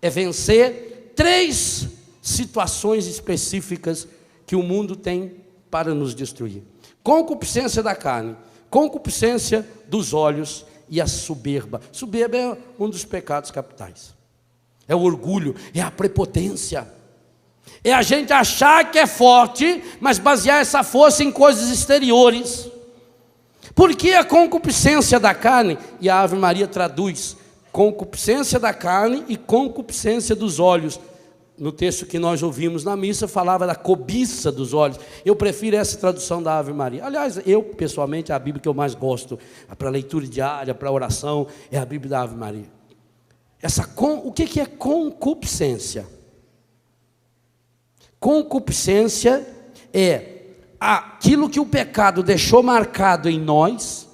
é vencer 3 situações específicas que o mundo tem para nos destruir: concupiscência da carne, concupiscência dos olhos e a soberba. Soberba é um dos pecados capitais. É o orgulho, é a prepotência. É a gente achar que é forte, mas basear essa força em coisas exteriores. Porque a concupiscência da carne, e a Ave Maria traduz, concupiscência da carne e concupiscência dos olhos. No texto que nós ouvimos na missa, falava da cobiça dos olhos. Eu prefiro essa tradução da Ave Maria. Aliás, eu, pessoalmente, a Bíblia que eu mais gosto, para leitura diária, para oração, é a Bíblia da Ave Maria. O que é concupiscência? Concupiscência é aquilo que o pecado deixou marcado em nós,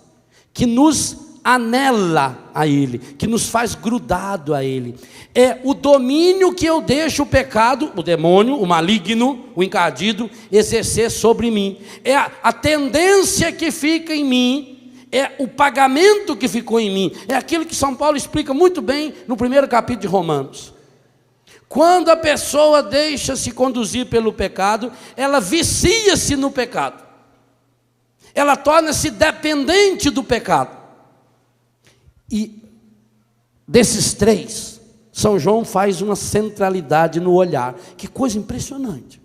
que nos anela a ele, que nos faz grudado a ele. É o domínio que eu deixo o pecado, o demônio, o maligno, o encardido, exercer sobre mim. É a tendência que fica em mim, é o pagamento que ficou em mim. É aquilo que São Paulo explica muito bem no primeiro capítulo de Romanos. Quando a pessoa deixa-se conduzir pelo pecado, ela vicia-se no pecado. Ela torna-se dependente do pecado. E desses três, São João faz uma centralidade no olhar. Que coisa impressionante.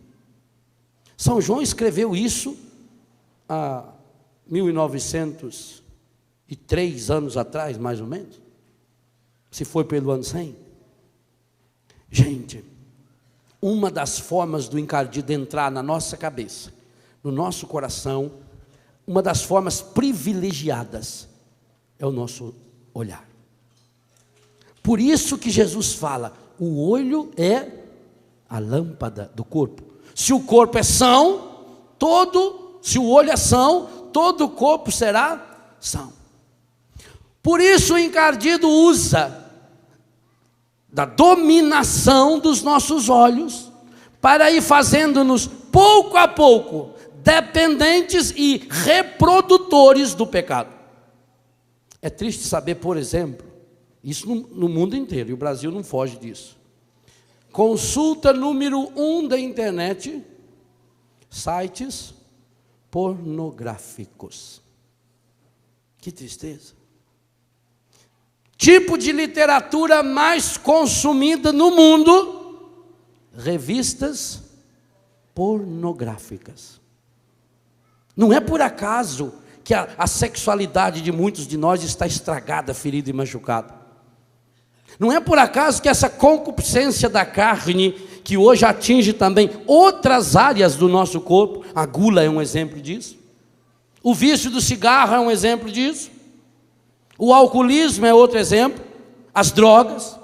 São João escreveu isso há 1903 anos atrás, mais ou menos. Se foi pelo ano 100. Gente, uma das formas do encardido entrar na nossa cabeça, no nosso coração, uma das formas privilegiadas é o nosso olhar. Por isso que Jesus fala, o olho é a lâmpada do corpo. Se o corpo é são, se o olho é são, todo o corpo será são. Por isso o encardido usa da dominação dos nossos olhos, para ir fazendo-nos pouco a pouco dependentes e reprodutores do pecado. É triste saber, por exemplo, isso no mundo inteiro, e o Brasil não foge disso. Consulta número 1 da internet, sites pornográficos. Que tristeza. Tipo de literatura mais consumida no mundo, revistas pornográficas. Não é por acaso que a sexualidade de muitos de nós está estragada, ferida e machucada. Não é por acaso que essa concupiscência da carne, que hoje atinge também outras áreas do nosso corpo, a gula é um exemplo disso, o vício do cigarro é um exemplo disso, o alcoolismo é outro exemplo, as drogas.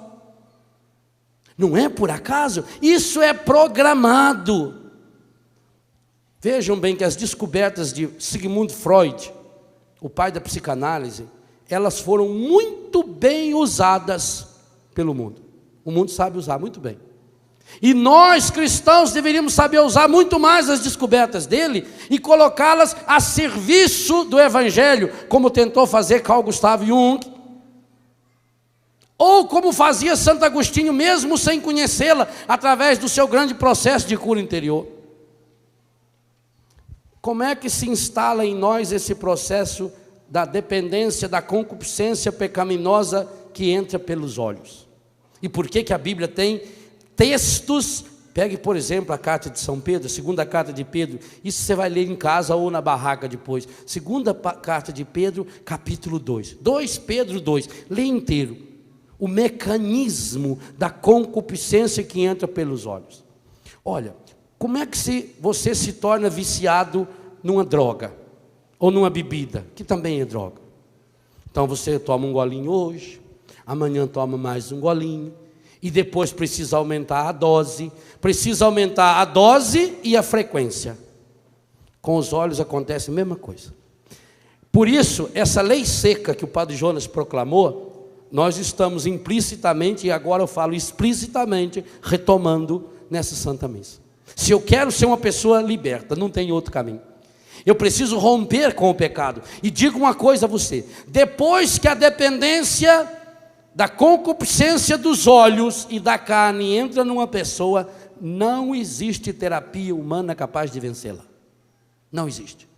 Não é por acaso, isso é programado. Vejam bem que as descobertas de Sigmund Freud, o pai da psicanálise, elas foram muito bem usadas pelo mundo. O mundo sabe usar muito bem. E nós, cristãos, deveríamos saber usar muito mais as descobertas dele e colocá-las a serviço do Evangelho, como tentou fazer Carl Gustav Jung, ou como fazia Santo Agostinho, mesmo sem conhecê-la, através do seu grande processo de cura interior. Como é que se instala em nós esse processo da dependência, da concupiscência pecaminosa que entra pelos olhos? E por que a Bíblia tem textos? Pegue, por exemplo, a carta de São Pedro, a segunda carta de Pedro. Isso você vai ler em casa ou na barraca depois. Segunda carta de Pedro, capítulo 2. 2 Pedro 2. Lê inteiro. O mecanismo da concupiscência que entra pelos olhos. Olha, como é que você se torna viciado numa droga? Ou numa bebida, que também é droga. Então você toma um golinho hoje, amanhã toma mais um golinho, e depois precisa aumentar a dose e a frequência. Com os olhos acontece a mesma coisa. Por isso, essa lei seca que o Padre Jonas proclamou, nós estamos implicitamente, e agora eu falo explicitamente, retomando nessa Santa Missa. Se eu quero ser uma pessoa liberta, não tem outro caminho. Eu preciso romper com o pecado. E digo uma coisa a você: depois que a dependência da concupiscência dos olhos e da carne entra numa pessoa, não existe terapia humana capaz de vencê-la. Não existe.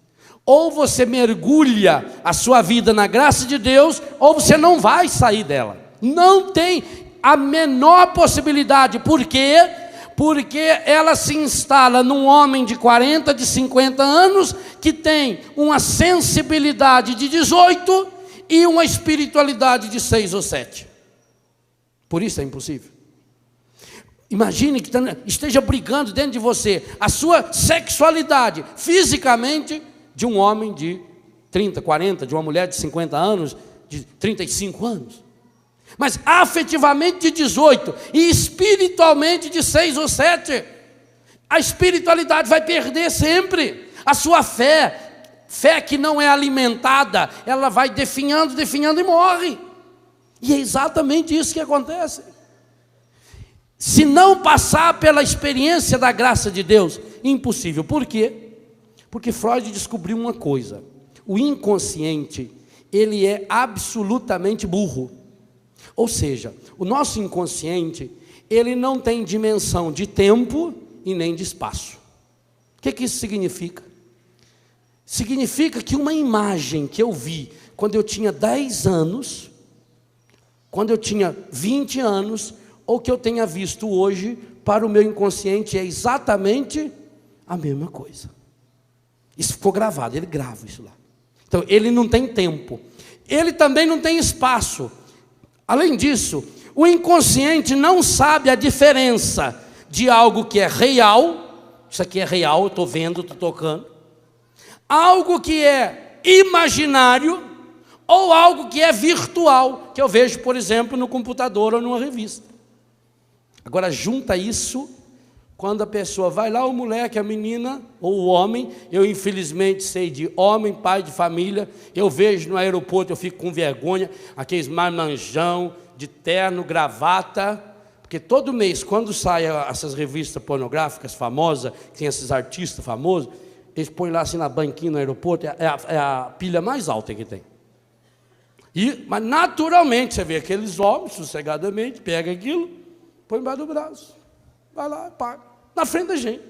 Ou você mergulha a sua vida na graça de Deus, ou você não vai sair dela. Não tem a menor possibilidade. Por quê? Porque ela se instala num homem de 40, de 50 anos, que tem uma sensibilidade de 18 e uma espiritualidade de 6 ou 7. Por isso é impossível. Imagine que esteja brigando dentro de você a sua sexualidade, fisicamente, de um homem de 30, 40, de uma mulher de 50 anos, de 35 anos. Mas afetivamente de 18 e espiritualmente de 6 ou 7. A espiritualidade vai perder sempre. A sua fé que não é alimentada, ela vai definhando e morre. E é exatamente isso que acontece. Se não passar pela experiência da graça de Deus, impossível. Por quê? Porque Freud descobriu uma coisa: o inconsciente, ele é absolutamente burro. Ou seja, o nosso inconsciente, ele não tem dimensão de tempo e nem de espaço. O que isso significa? Significa que uma imagem que eu vi quando eu tinha 10 anos, quando eu tinha 20 anos, ou que eu tenha visto hoje, para o meu inconsciente é exatamente a mesma coisa. Isso ficou gravado, ele grava isso lá. Então, ele não tem tempo. Ele também não tem espaço. Além disso, o inconsciente não sabe a diferença de algo que é real, isso aqui é real, eu estou vendo, estou tocando, algo que é imaginário, ou algo que é virtual, que eu vejo, por exemplo, no computador ou numa revista. Agora, junta isso. Quando a pessoa vai lá, o moleque, a menina, ou o homem, eu infelizmente sei de homem, pai de família, eu vejo no aeroporto, eu fico com vergonha, aqueles marmanjão, de terno, gravata, porque todo mês, quando saem essas revistas pornográficas famosas, que tem esses artistas famosos, eles põem lá assim na banquinha no aeroporto, é a pilha mais alta que tem. Mas naturalmente, você vê aqueles homens, sossegadamente, pega aquilo, põe embaixo do braço. Vai lá, paga, na frente da gente.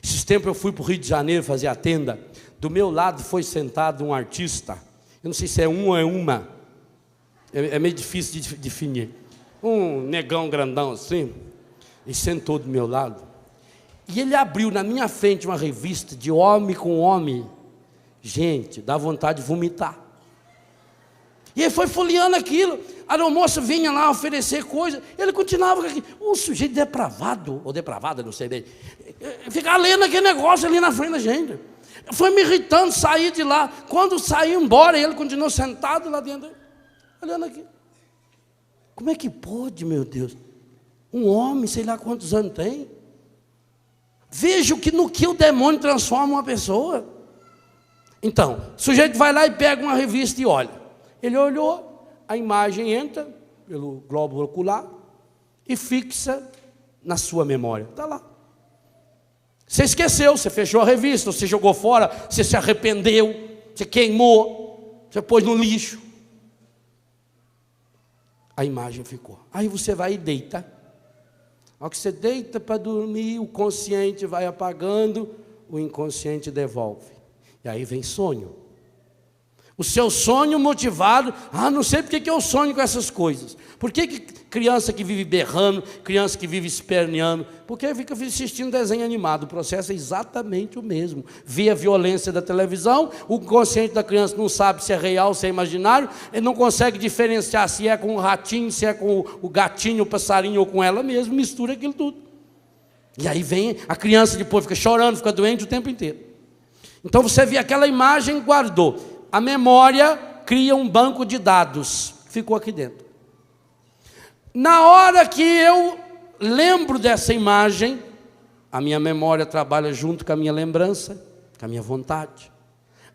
Esses tempos eu fui para o Rio de Janeiro fazer a tenda. Do meu lado foi sentado um artista. Eu não sei se é um ou é uma. É meio difícil de definir. Um negão grandão assim. Ele sentou do meu lado. E ele abriu na minha frente uma revista de homem com homem. Gente, dá vontade de vomitar. E ele foi folheando aquilo. A moça vinha lá oferecer coisa. Ele continuava com aquilo. Um sujeito depravado, ou depravada, não sei bem. Ficar lendo aquele negócio ali na frente da gente. Foi me irritando, sair de lá. Quando saí embora, ele continuou sentado lá dentro, olhando aqui. Como é que pode, meu Deus? Um homem, sei lá quantos anos tem. Veja no que o demônio transforma uma pessoa. Então, o sujeito vai lá e pega uma revista e olha. Ele olhou, a imagem entra pelo globo ocular e fixa na sua memória. Está lá. Você esqueceu, você fechou a revista, você jogou fora, você se arrependeu, você queimou, você pôs no lixo. A imagem ficou. Aí você vai e deita. Ao que você deita para dormir, o consciente vai apagando, o inconsciente devolve. E aí vem sonho. O seu sonho motivado, não sei porque que eu sonho com essas coisas. Por que criança que vive berrando, criança que vive esperneando? Porque fica assistindo desenho animado. O processo é exatamente o mesmo. Vê a violência da televisão, o consciente da criança não sabe se é real, se é imaginário, ele não consegue diferenciar se é com o ratinho, se é com o gatinho, o passarinho ou com ela mesmo, mistura aquilo tudo. E aí vem a criança depois, fica chorando, fica doente o tempo inteiro. Então você vê aquela imagem e guardou. A memória cria um banco de dados, ficou aqui dentro. Na hora que eu lembro dessa imagem, a minha memória trabalha junto com a minha lembrança, com a minha vontade.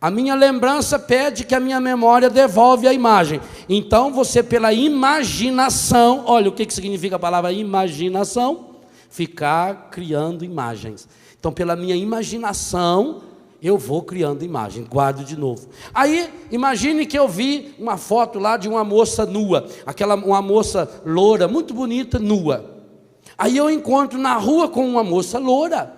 A minha lembrança pede que a minha memória devolve a imagem. Então você, pela imaginação, olha o que significa a palavra imaginação, ficar criando imagens. Então pela minha imaginação, eu vou criando imagem, guardo de novo. Aí, imagine que eu vi uma foto lá de uma moça nua, uma moça loura, muito bonita, nua. Aí eu encontro na rua com uma moça loura,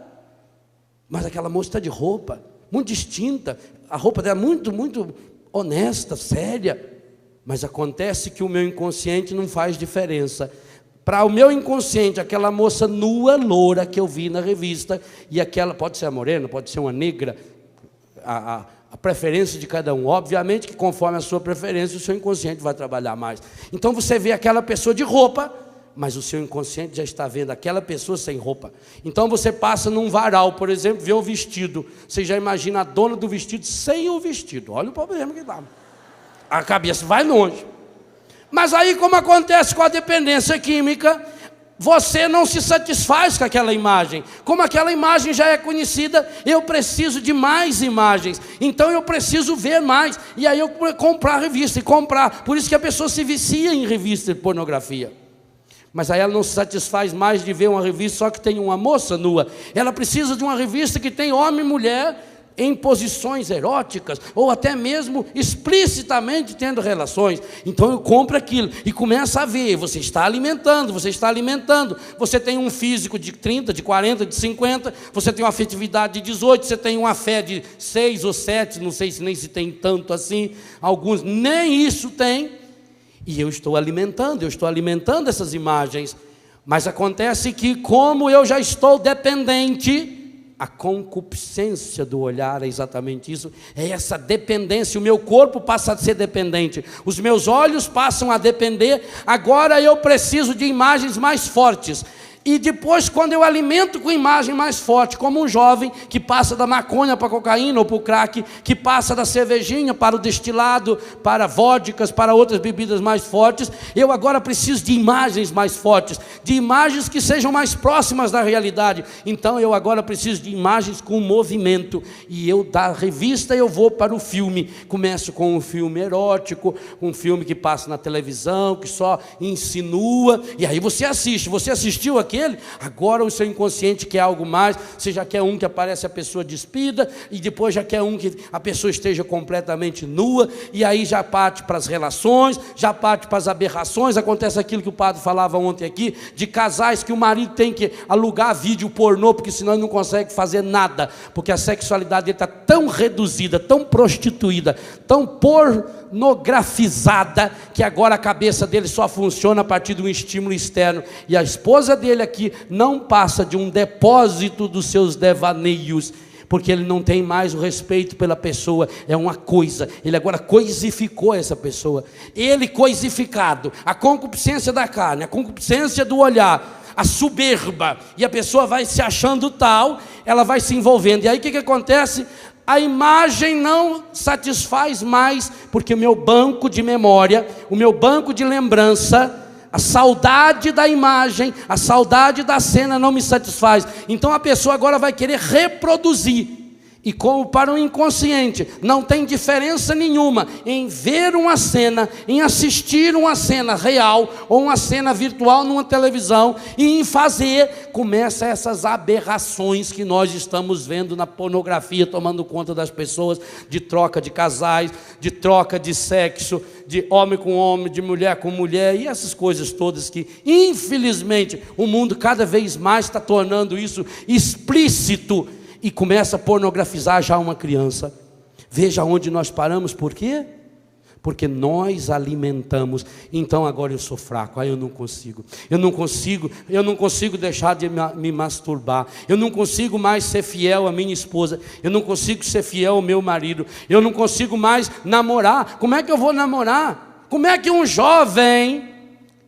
mas aquela moça está de roupa, muito distinta, a roupa dela muito, muito honesta, séria. Mas acontece que o meu inconsciente não faz diferença. Para o meu inconsciente, aquela moça nua, loura que eu vi na revista, e aquela, pode ser a morena, pode ser uma negra, a preferência de cada um. Obviamente que conforme a sua preferência, o seu inconsciente vai trabalhar mais. Então você vê aquela pessoa de roupa, mas o seu inconsciente já está vendo aquela pessoa sem roupa. Então você passa num varal, por exemplo, vê o vestido. Você já imagina a dona do vestido sem o vestido. Olha o problema que dá. A cabeça vai longe. Mas aí, como acontece com a dependência química, você não se satisfaz com aquela imagem. Como aquela imagem já é conhecida, eu preciso de mais imagens. Então eu preciso ver mais. E aí eu comprar revista e comprar. Por isso que a pessoa se vicia em revista de pornografia. Mas aí ela não se satisfaz mais de ver uma revista só que tem uma moça nua. Ela precisa de uma revista que tem homem e mulher em posições eróticas, ou até mesmo explicitamente tendo relações. Então eu compro aquilo e começo a ver, você está alimentando, você tem um físico de 30, de 40, de 50, você tem uma afetividade de 18, você tem uma fé de 6 ou 7, não sei se nem se tem tanto assim, alguns nem isso tem, e eu estou alimentando essas imagens. Mas acontece que, como eu já estou dependente, a concupiscência do olhar é exatamente isso, é essa dependência, o meu corpo passa a ser dependente, os meus olhos passam a depender, agora eu preciso de imagens mais fortes. E depois, quando eu alimento com imagem mais forte, como um jovem que passa da maconha para a cocaína ou para o crack, que passa da cervejinha para o destilado, para vodkas, para outras bebidas mais fortes, eu agora preciso de imagens mais fortes, de imagens que sejam mais próximas da realidade. Então eu agora preciso de imagens com movimento, e eu da revista eu vou para o filme, começo com um filme erótico, um filme que passa na televisão, que só insinua, e aí você assistiu aquele, agora o seu inconsciente quer algo mais, você já quer um que aparece a pessoa despida, e depois já quer um que a pessoa esteja completamente nua, e aí já parte para as relações, já parte para as aberrações. Acontece aquilo que o padre falava ontem aqui, de casais que o marido tem que alugar vídeo pornô, porque senão ele não consegue fazer nada, porque a sexualidade dele está tão reduzida, tão prostituída, tão pornografizada, que agora a cabeça dele só funciona a partir de um estímulo externo, e a esposa dele aqui não passa de um depósito dos seus devaneios, porque ele não tem mais o respeito pela pessoa, é uma coisa, ele agora coisificou essa pessoa, ele coisificado, a concupiscência da carne, a concupiscência do olhar, a soberba, e a pessoa vai se achando tal, ela vai se envolvendo, e aí o que acontece? A imagem não satisfaz mais, porque o meu banco de memória, o meu banco de lembrança, a saudade da imagem, a saudade da cena não me satisfaz. Então a pessoa agora vai querer reproduzir. E como para o inconsciente não tem diferença nenhuma em ver uma cena, em assistir uma cena real ou uma cena virtual numa televisão, e em fazer, começa essas aberrações que nós estamos vendo na pornografia tomando conta das pessoas, de troca de casais, de troca de sexo, de homem com homem, de mulher com mulher, e essas coisas todas que infelizmente o mundo cada vez mais está tornando isso explícito, e começa a pornografizar já uma criança. Veja onde nós paramos. Por quê? Porque nós alimentamos. Então agora eu sou fraco, aí eu não consigo deixar de me masturbar, eu não consigo mais ser fiel à minha esposa, eu não consigo ser fiel ao meu marido, eu não consigo mais namorar. Como é que eu vou namorar? Como é que um jovem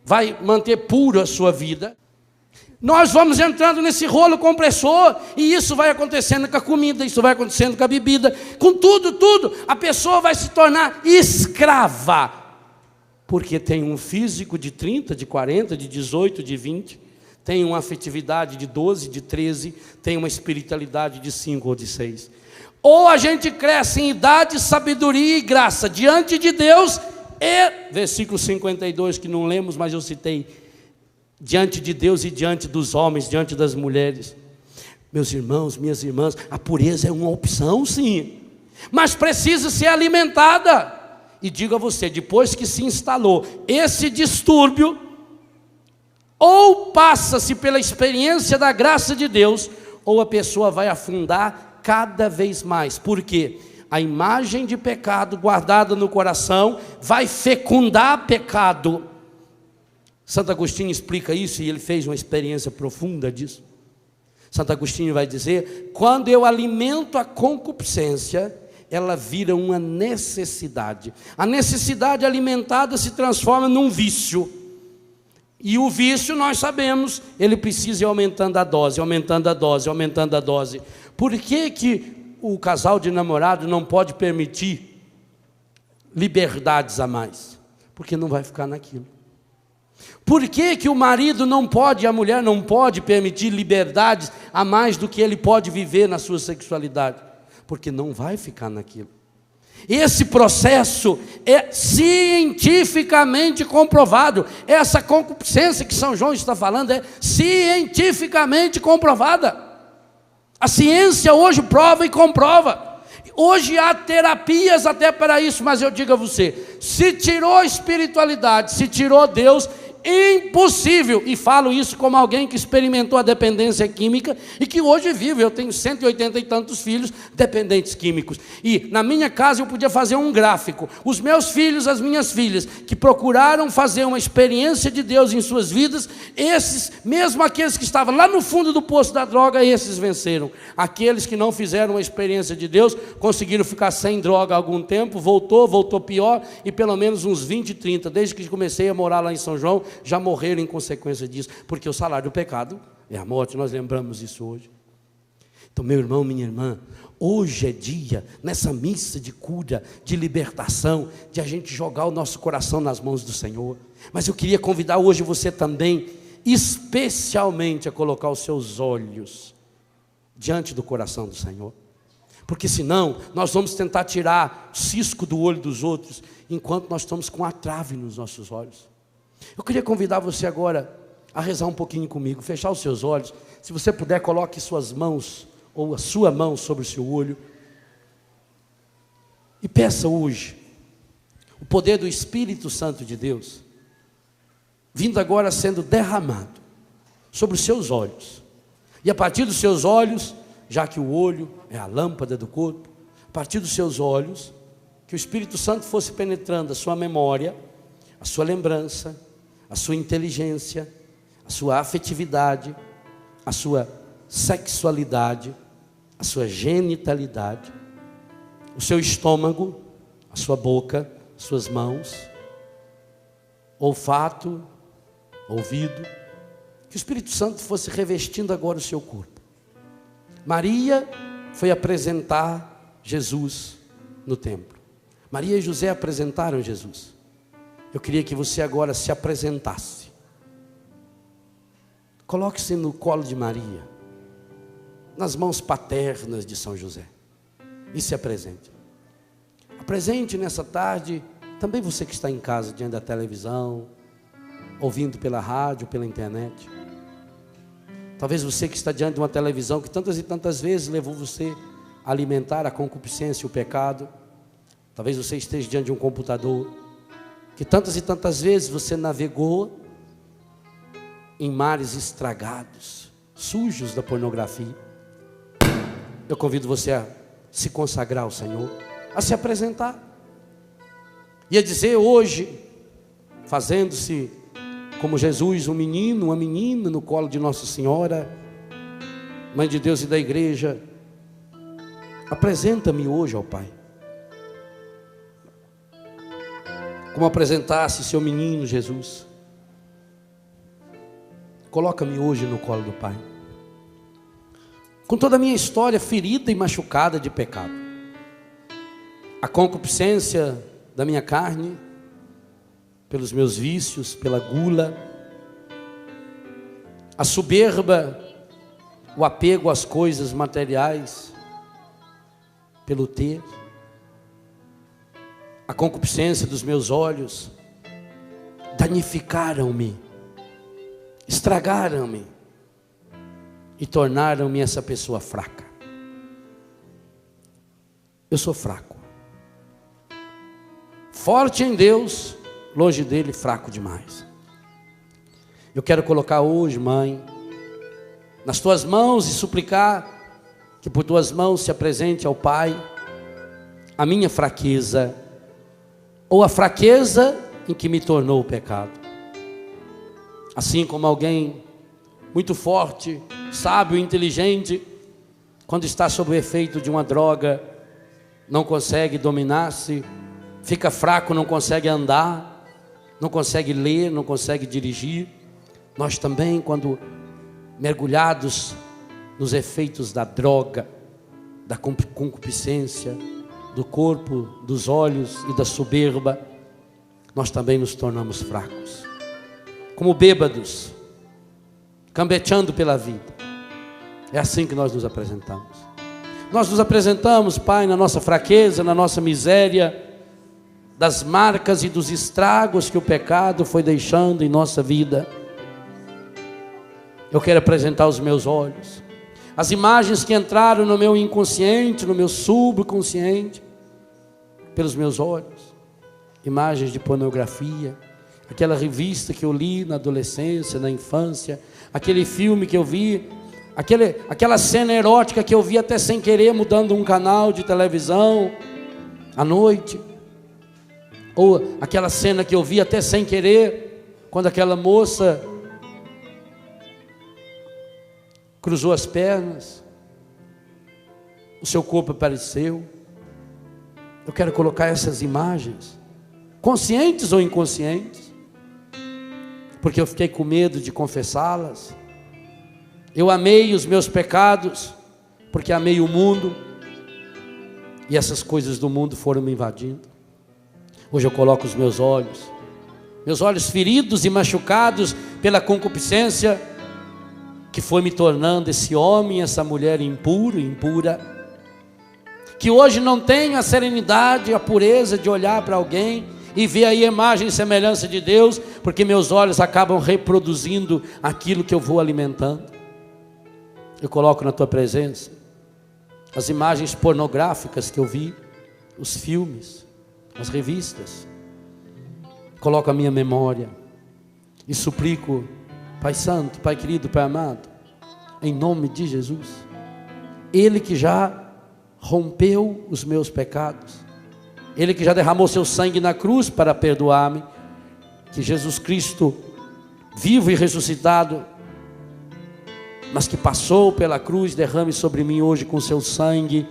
vai manter puro a sua vida? Nós vamos entrando nesse rolo compressor, e isso vai acontecendo com a comida, isso vai acontecendo com a bebida, com tudo. A pessoa vai se tornar escrava, porque tem um físico de 30, de 40, de 18, de 20, tem uma afetividade de 12, de 13, tem uma espiritualidade de 5 ou de 6. Ou a gente cresce em idade, sabedoria e graça diante de Deus, e, versículo 52, que não lemos, mas eu citei, diante de Deus e diante dos homens, diante das mulheres. Meus irmãos, minhas irmãs, a pureza é uma opção, sim, mas precisa ser alimentada. E digo a você, depois que se instalou esse distúrbio, ou passa-se pela experiência da graça de Deus, ou a pessoa vai afundar cada vez mais. Por quê? A imagem de pecado guardada no coração vai fecundar pecado. Santo Agostinho explica isso e ele fez uma experiência profunda disso. Santo Agostinho vai dizer: quando eu alimento a concupiscência, ela vira uma necessidade. A necessidade alimentada se transforma num vício. E o vício, nós sabemos, ele precisa ir aumentando a dose, aumentando a dose, aumentando a dose. Por que o casal de namorado não pode permitir liberdades a mais? Porque não vai ficar naquilo. Por que o marido não pode, a mulher não pode permitir liberdades a mais do que ele pode viver na sua sexualidade? Porque não vai ficar naquilo. Esse processo é cientificamente comprovado. Essa concupiscência que São João está falando é cientificamente comprovada. A ciência hoje prova e comprova. Hoje há terapias até para isso, mas eu digo a você, se tirou a espiritualidade, se tirou Deus, impossível, e falo isso como alguém que experimentou a dependência química e que hoje vive. Eu tenho 180 e tantos filhos dependentes químicos, e na minha casa eu podia fazer um gráfico, os meus filhos, as minhas filhas, que procuraram fazer uma experiência de Deus em suas vidas, esses, mesmo aqueles que estavam lá no fundo do poço da droga, esses venceram. Aqueles que não fizeram uma experiência de Deus, conseguiram ficar sem droga há algum tempo, voltou pior, e pelo menos uns 20, 30, desde que comecei a morar lá em São João, já morreram em consequência disso, porque o salário do pecado é a morte. Nós lembramos isso hoje. Então, meu irmão, minha irmã, hoje é dia, nessa missa de cura, de libertação, de a gente jogar o nosso coração nas mãos do Senhor. Mas eu queria convidar hoje você também, especialmente, a colocar os seus olhos diante do coração do Senhor. Porque senão, nós vamos tentar tirar o cisco do olho dos outros, enquanto nós estamos com a trave nos nossos olhos. Eu queria convidar você agora a rezar um pouquinho comigo, fechar os seus olhos. Se você puder, coloque suas mãos, ou a sua mão sobre o seu olho, e peça hoje o poder do Espírito Santo de Deus, vindo agora sendo derramado sobre os seus olhos. E a partir dos seus olhos, já que o olho é a lâmpada do corpo, a partir dos seus olhos, que o Espírito Santo fosse penetrando a sua memória, a sua lembrança, a sua inteligência, a sua afetividade, a sua sexualidade, a sua genitalidade, o seu estômago, a sua boca, suas mãos, olfato, ouvido, que o Espírito Santo fosse revestindo agora o seu corpo. Maria foi apresentar Jesus no templo. Maria e José apresentaram Jesus. Eu queria que você agora se apresentasse. Coloque-se no colo de Maria, nas mãos paternas de São José, e se apresente. Apresente nessa tarde também você que está em casa, diante da televisão, ouvindo pela rádio, pela internet. Talvez você que está diante de uma televisão que tantas e tantas vezes levou você a alimentar a concupiscência e o pecado. Talvez você esteja diante de um computador que tantas e tantas vezes você navegou em mares estragados, sujos da pornografia. Eu convido você a se consagrar ao Senhor, a se apresentar e a dizer hoje, fazendo-se como Jesus, um menino, uma menina no colo de Nossa Senhora, Mãe de Deus e da Igreja: apresenta-me hoje ao Pai. Como apresentasse seu menino Jesus. Coloca-me hoje no colo do Pai, com toda a minha história ferida e machucada de pecado, a concupiscência da minha carne, pelos meus vícios, pela gula, a soberba, o apego às coisas materiais, pelo ter, a concupiscência dos meus olhos, danificaram-me, estragaram-me e tornaram-me essa pessoa fraca. Eu sou fraco, forte em Deus, longe dele, fraco demais. Eu quero colocar hoje, Mãe, nas tuas mãos e suplicar que por tuas mãos se apresente ao Pai a minha fraqueza, ou a fraqueza em que me tornou o pecado. Assim como alguém muito forte, sábio, inteligente, quando está sob o efeito de uma droga, não consegue dominar-se, fica fraco, não consegue andar, não consegue ler, não consegue dirigir. Nós também, quando mergulhados nos efeitos da droga, da concupiscência, do corpo, dos olhos e da soberba, nós também nos tornamos fracos, como bêbados, cambeteando pela vida. É assim que nós nos apresentamos. Nós nos apresentamos, Pai, na nossa fraqueza, na nossa miséria, das marcas e dos estragos que o pecado foi deixando em nossa vida. Eu quero apresentar os meus olhos, as imagens que entraram no meu inconsciente, no meu subconsciente, pelos meus olhos, imagens de pornografia, aquela revista que eu li na adolescência, na infância, aquele filme que eu vi, aquela cena erótica que eu vi até sem querer, mudando um canal de televisão à noite, ou aquela cena que eu vi até sem querer, quando aquela moça cruzou as pernas, o seu corpo apareceu. Eu quero colocar essas imagens, conscientes ou inconscientes, porque eu fiquei com medo de confessá-las. Eu amei os meus pecados, porque amei o mundo, e essas coisas do mundo foram me invadindo. Hoje eu coloco os meus olhos feridos e machucados pela concupiscência, que foi me tornando esse homem, essa mulher impuro, impura, que hoje não tenho a serenidade, a pureza de olhar para alguém e ver aí a imagem e semelhança de Deus, porque meus olhos acabam reproduzindo aquilo que eu vou alimentando. Eu coloco na tua presença as imagens pornográficas que eu vi, os filmes, as revistas. Coloco a minha memória e suplico, Pai Santo, Pai querido, Pai amado, em nome de Jesus, Ele que já rompeu os meus pecados, Ele que já derramou seu sangue na cruz para perdoar-me, que Jesus Cristo, vivo e ressuscitado, mas que passou pela cruz, derrame sobre mim hoje com seu sangue,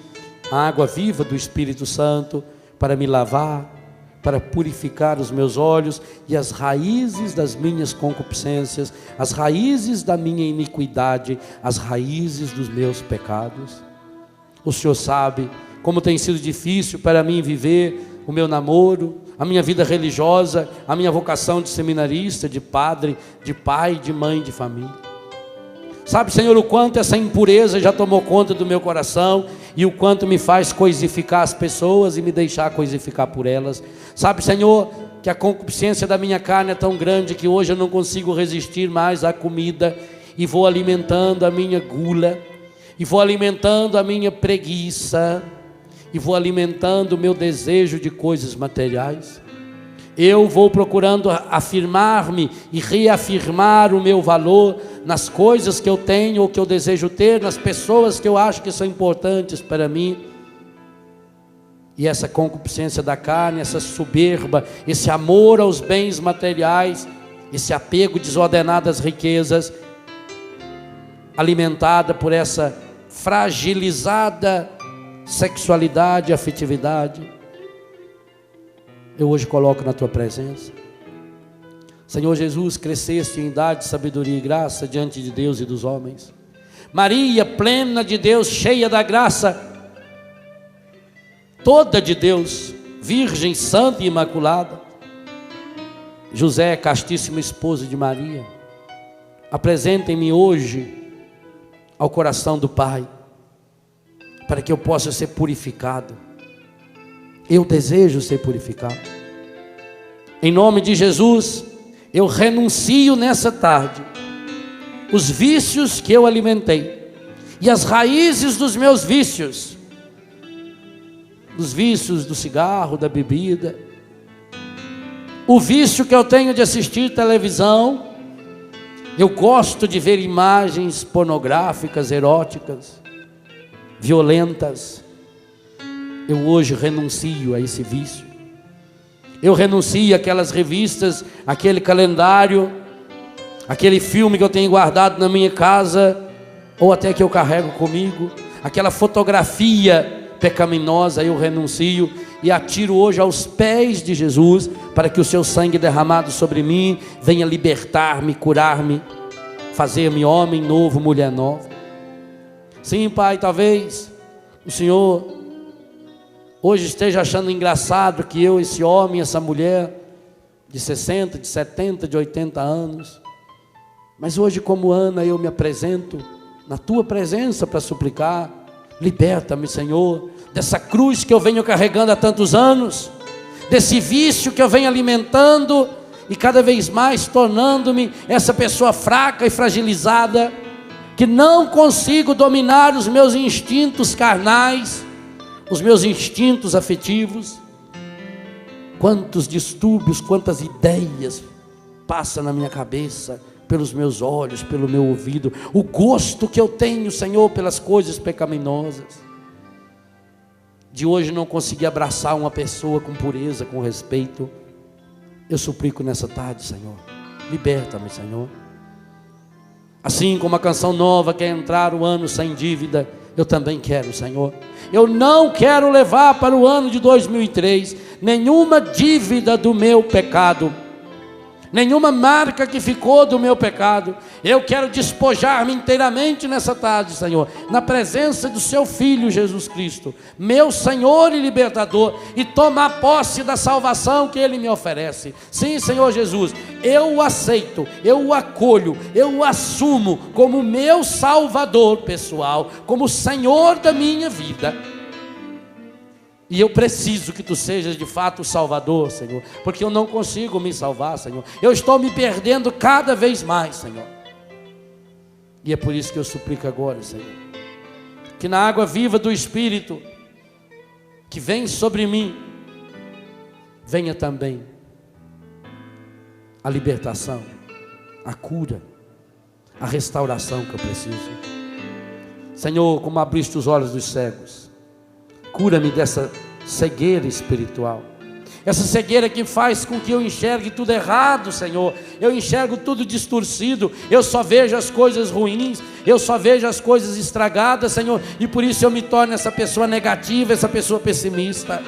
a água viva do Espírito Santo, para me lavar, para purificar os meus olhos e as raízes das minhas concupiscências, as raízes da minha iniquidade, as raízes dos meus pecados. O Senhor sabe como tem sido difícil para mim viver o meu namoro, a minha vida religiosa, a minha vocação de seminarista, de padre, de pai, de mãe, de família. Sabe, Senhor, o quanto essa impureza já tomou conta do meu coração e o quanto me faz coisificar as pessoas e me deixar coisificar por elas. Sabe, Senhor, que a concupiscência da minha carne é tão grande que hoje eu não consigo resistir mais à comida e vou alimentando a minha gula, e vou alimentando a minha preguiça, e vou alimentando o meu desejo de coisas materiais. Eu vou procurando afirmar-me e reafirmar o meu valor nas coisas que eu tenho ou que eu desejo ter, nas pessoas que eu acho que são importantes para mim. E essa concupiscência da carne, essa soberba, esse amor aos bens materiais, esse apego desordenado às riquezas, alimentada por essa fragilizada sexualidade e afetividade, eu hoje coloco na tua presença. Senhor Jesus, cresceste em idade, sabedoria e graça diante de Deus e dos homens. Maria, plena de Deus, cheia da graça, toda de Deus, virgem, santa e imaculada. José, castíssimo esposo de Maria, apresentem-me hoje ao coração do Pai, para que eu possa ser purificado. Eu desejo ser purificado. Em nome de Jesus, eu renuncio nessa tarde os vícios que eu alimentei e as raízes dos meus vícios, dos vícios do cigarro, da bebida, o vício que eu tenho de assistir televisão. Eu gosto de ver imagens pornográficas, eróticas, violentas. Eu hoje renuncio a esse vício. Eu renuncio àquelas revistas, aquele calendário, aquele filme que eu tenho guardado na minha casa, ou até que eu carrego comigo, aquela fotografia pecaminosa. Eu renuncio e atiro hoje aos pés de Jesus, para que o seu sangue derramado sobre mim venha libertar-me, curar-me, fazer-me homem novo, mulher nova. Sim, Pai, talvez o Senhor hoje esteja achando engraçado que eu, esse homem, essa mulher de 60, de 70, de 80 anos, mas hoje, como Ana, eu me apresento na tua presença para suplicar: liberta-me, Senhor, dessa cruz que eu venho carregando há tantos anos, desse vício que eu venho alimentando e cada vez mais tornando-me essa pessoa fraca e fragilizada, que não consigo dominar os meus instintos carnais, os meus instintos afetivos. Quantos distúrbios, quantas ideias passam na minha cabeça, pelos meus olhos, pelo meu ouvido, o gosto que eu tenho, Senhor, pelas coisas pecaminosas. De hoje não consegui abraçar uma pessoa com pureza, com respeito. Eu suplico nessa tarde, Senhor, liberta-me, Senhor. Assim como a canção nova quer entrar o ano sem dívida, eu também quero, Senhor. Eu não quero levar para o ano de 2003 nenhuma dívida do meu pecado, nenhuma marca que ficou do meu pecado. Eu quero despojar-me inteiramente nessa tarde, Senhor, na presença do seu Filho Jesus Cristo, meu Senhor e libertador, e tomar posse da salvação que Ele me oferece. Sim, Senhor Jesus, eu o aceito, eu o acolho, eu o assumo como meu Salvador pessoal, como Senhor da minha vida. E eu preciso que Tu sejas de fato o Salvador, Senhor, porque eu não consigo me salvar, Senhor. Eu estou me perdendo cada vez mais, Senhor. E é por isso que eu suplico agora, Senhor, que na água viva do Espírito que vem sobre mim, venha também a libertação, a cura, a restauração que eu preciso. Senhor, como abriste os olhos dos cegos, cura-me dessa cegueira espiritual, essa cegueira que faz com que eu enxergue tudo errado, Senhor. Eu enxergo tudo distorcido, eu só vejo as coisas ruins, eu só vejo as coisas estragadas, Senhor, e por isso eu me torno essa pessoa negativa, essa pessoa pessimista.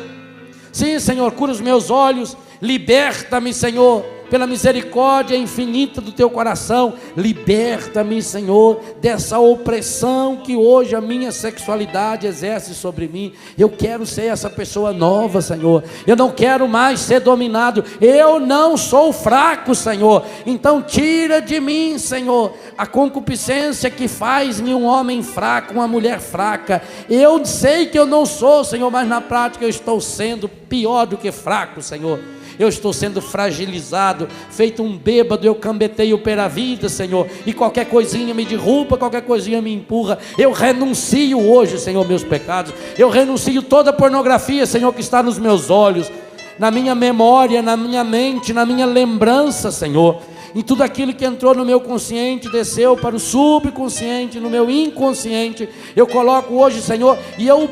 Sim, Senhor, cura os meus olhos, liberta-me, Senhor, pela misericórdia infinita do Teu coração. Liberta-me, Senhor, dessa opressão que hoje a minha sexualidade exerce sobre mim. Eu quero ser essa pessoa nova, Senhor. Eu não quero mais ser dominado. Eu não sou fraco, Senhor. Então tira de mim, Senhor, a concupiscência que faz-me um homem fraco, uma mulher fraca. Eu sei que eu não sou, Senhor, mas na prática eu estou sendo pior do que fraco, Senhor. Eu estou sendo fragilizado, feito um bêbado. Eu cambeteio pela vida, Senhor, e qualquer coisinha me derruba, qualquer coisinha me empurra. Eu renuncio hoje, Senhor, meus pecados. Eu renuncio toda a pornografia, Senhor, que está nos meus olhos, na minha memória, na minha mente, na minha lembrança, Senhor. E tudo aquilo que entrou no meu consciente, desceu para o subconsciente, no meu inconsciente, eu coloco hoje, Senhor, e eu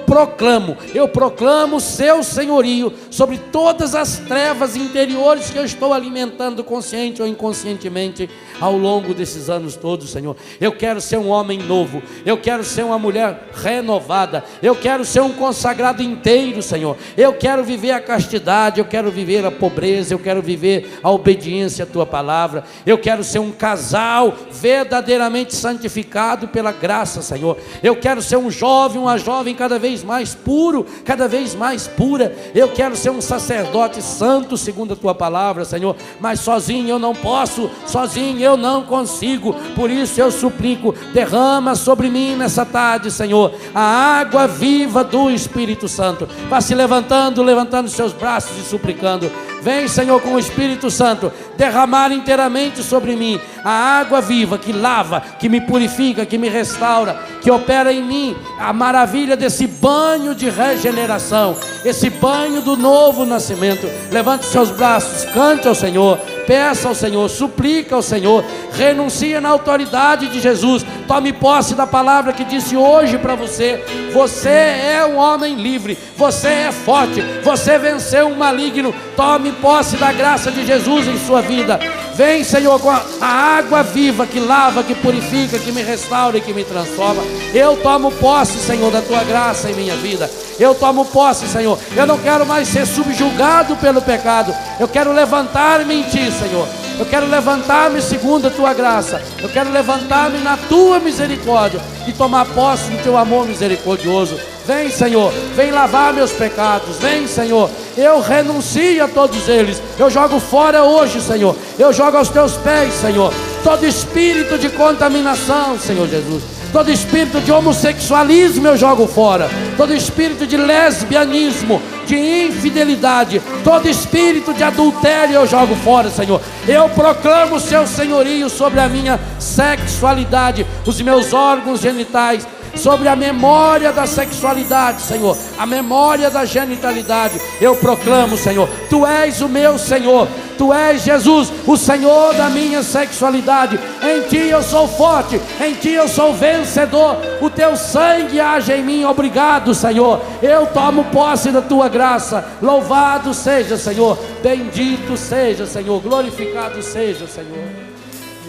proclamo o seu senhorio sobre todas as trevas interiores que eu estou alimentando, consciente ou inconscientemente, ao longo desses anos todos, Senhor. Eu quero ser um homem novo, eu quero ser uma mulher renovada, eu quero ser um consagrado inteiro, Senhor. Eu quero viver a castidade, eu quero viver a pobreza, eu quero viver a obediência à Tua palavra. Eu quero ser um casal verdadeiramente santificado pela graça, Senhor. Eu quero ser um jovem, uma jovem cada vez mais puro, cada vez mais pura. Eu quero ser um sacerdote santo segundo a Tua palavra, Senhor. Mas sozinho eu não posso, sozinho eu não consigo. Por isso eu suplico, derrama sobre mim nessa tarde, Senhor, a água viva do Espírito Santo. Vá se levantando seus braços e suplicando. Vem, Senhor, com o Espírito Santo derramar inteiramente sobre mim a água viva que lava, que me purifica, que me restaura, que opera em mim a maravilha desse banho de regeneração, esse banho do novo nascimento. Levante seus braços, cante ao Senhor, peça ao Senhor, suplica ao Senhor, renuncia na autoridade de Jesus. Tome posse da palavra que disse hoje para você: você é um homem livre, você é forte, você venceu um maligno. Tome posse da graça de Jesus em sua vida. Vem, Senhor, com a água viva que lava, que purifica, que me restaura e que me transforma. Eu tomo posse, Senhor, da tua graça em minha vida. Eu tomo posse, Senhor. Eu não quero mais ser subjugado pelo pecado. Eu quero levantar-me em ti, Senhor. Eu quero levantar-me segundo a tua graça. Eu quero levantar-me na tua misericórdia e tomar posse do teu amor misericordioso. Vem, Senhor, vem lavar meus pecados. Vem, Senhor, eu renuncio a todos eles. Eu jogo fora hoje, Senhor. Eu jogo aos teus pés, Senhor, todo espírito de contaminação, Senhor Jesus. Todo espírito de homossexualismo eu jogo fora. Todo espírito de lesbianismo, de infidelidade, todo espírito de adultério eu jogo fora, Senhor. Eu proclamo o seu senhorio sobre a minha sexualidade, os meus órgãos genitais, sobre a memória da sexualidade, Senhor, a memória da genitalidade. Eu proclamo, Senhor, tu és o meu Senhor. Tu és, Jesus, o Senhor da minha sexualidade. Em ti eu sou forte, em ti eu sou vencedor. O teu sangue age em mim. Obrigado, Senhor. Eu tomo posse da tua graça. Louvado seja, Senhor. Bendito seja, Senhor. Glorificado seja, Senhor.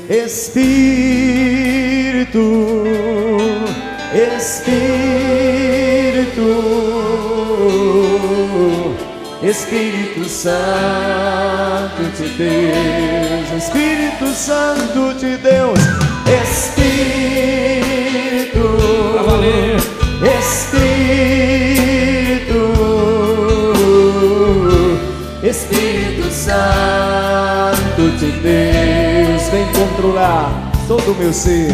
Espírito, Espírito Santo de Deus, Espírito Santo de Deus, Espírito, Espírito Santo de Deus, vem controlar todo o meu ser.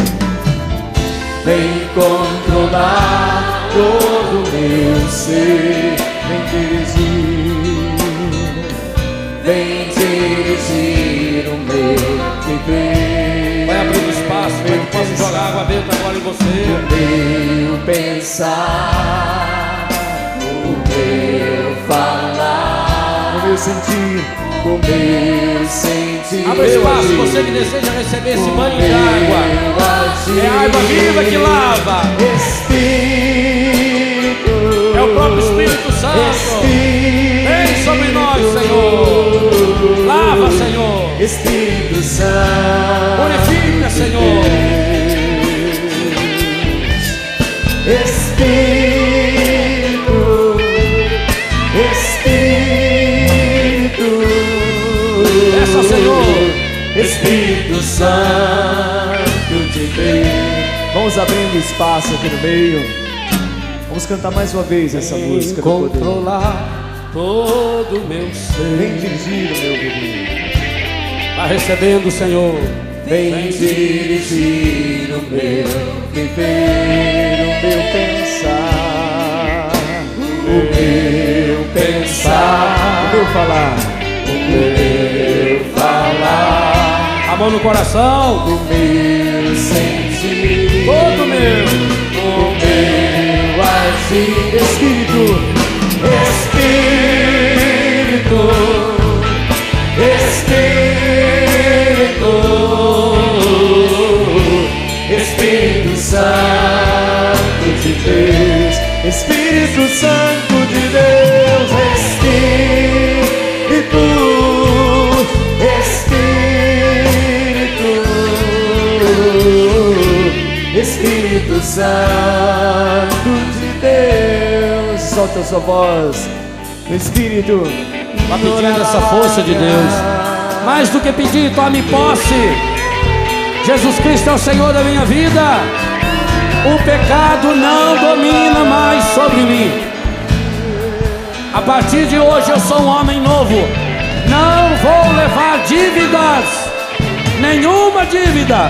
Vem controlar todo o meu ser. Vem dirigir o meu viver. Vai abrindo espaço, para que possa jogar água benta agora em você. O meu pensar, o meu falar, o meu sentir, o meu sentir. Abra espaço, você que deseja receber esse banho de água. É a água viva que lava. Espírito, é o próprio Espírito Santo. Vem sobre nós, Senhor. Lava, Senhor. Espírito Santo, purifica, Senhor. Espírito, peça, Senhor. Espírito Santo de Deus. Vamos abrindo espaço aqui no meio. Vamos cantar mais uma vez essa música. Controlar todo o meu ser. Vem dirigir o meu viver. Vai recebendo, Senhor. Vem dirigir o meu viver, o meu pensar, o meu pensar, o meu falar, o meu falar, a mão no coração, o meu sentir, todo meu, o meu agir. Espírito, Espírito, Espírito, Espírito Santo de Deus, Espírito Santo de Deus, Espírito, Espírito, Espírito Santo de Deus. Solta a sua voz, Espírito. Vá pedindo essa força de Deus. Mais do que pedir, tome posse. Jesus Cristo é o Senhor da minha vida. O pecado não domina mais sobre mim. A partir de hoje eu sou um homem novo. Não vou levar dívidas, nenhuma dívida.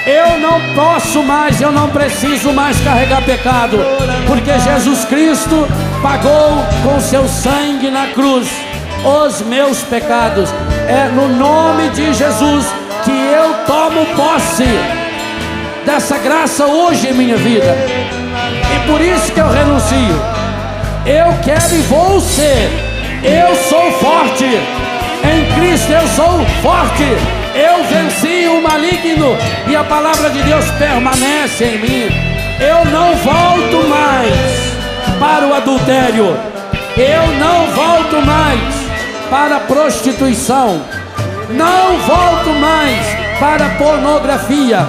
Eu não posso mais, eu não preciso mais carregar pecado, porque Jesus Cristo pagou com seu sangue na cruz os meus pecados. É no nome de Jesus que eu tomo posse dessa graça hoje em minha vida. E por isso que eu renuncio. Eu quero e vou ser. Eu sou forte. Em Cristo eu sou forte. Eu venci o maligno e a palavra de Deus permanece em mim. Eu não volto mais para o adultério. Eu não volto mais para a prostituição. Não volto mais para a pornografia.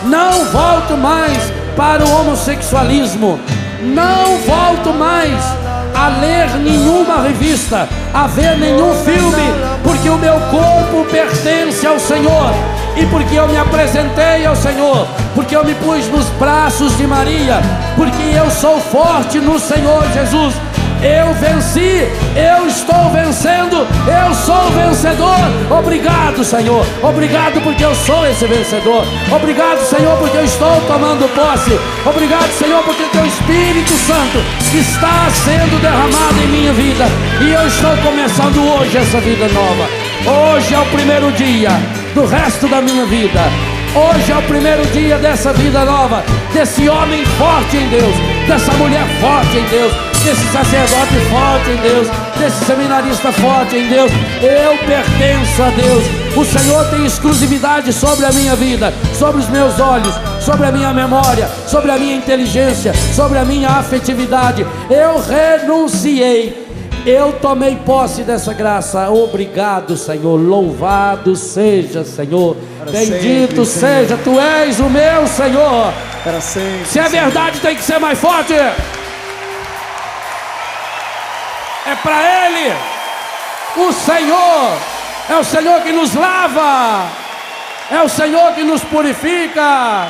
Não volto mais para o homossexualismo. Não volto mais a ler nenhuma revista, a ver nenhum filme, porque o meu corpo pertence ao Senhor, e porque eu me apresentei ao Senhor, porque eu me pus nos braços de Maria, porque eu sou forte no Senhor Jesus. Eu venci, eu estou vencendo, eu sou vencedor. Obrigado, Senhor. Obrigado porque eu sou esse vencedor. Obrigado, Senhor, porque eu estou tomando posse. Obrigado, Senhor, porque Teu Espírito Santo está sendo derramado em minha vida. E eu estou começando hoje essa vida nova. Hoje é o primeiro dia do resto da minha vida. Hoje é o primeiro dia dessa vida nova, desse homem forte em Deus, dessa mulher forte em Deus, desse sacerdote forte em Deus, desse seminarista forte em Deus. Eu pertenço a Deus. O Senhor tem exclusividade sobre a minha vida, sobre os meus olhos, sobre a minha memória, sobre a minha inteligência, sobre a minha afetividade. Eu renunciei. Eu tomei posse dessa graça. Obrigado, Senhor. Louvado seja, Senhor. Bendito seja. Tu és o meu Senhor. Para sempre. Se é verdade, tem que ser mais forte. É para Ele. O Senhor é o Senhor que nos lava. É o Senhor que nos purifica.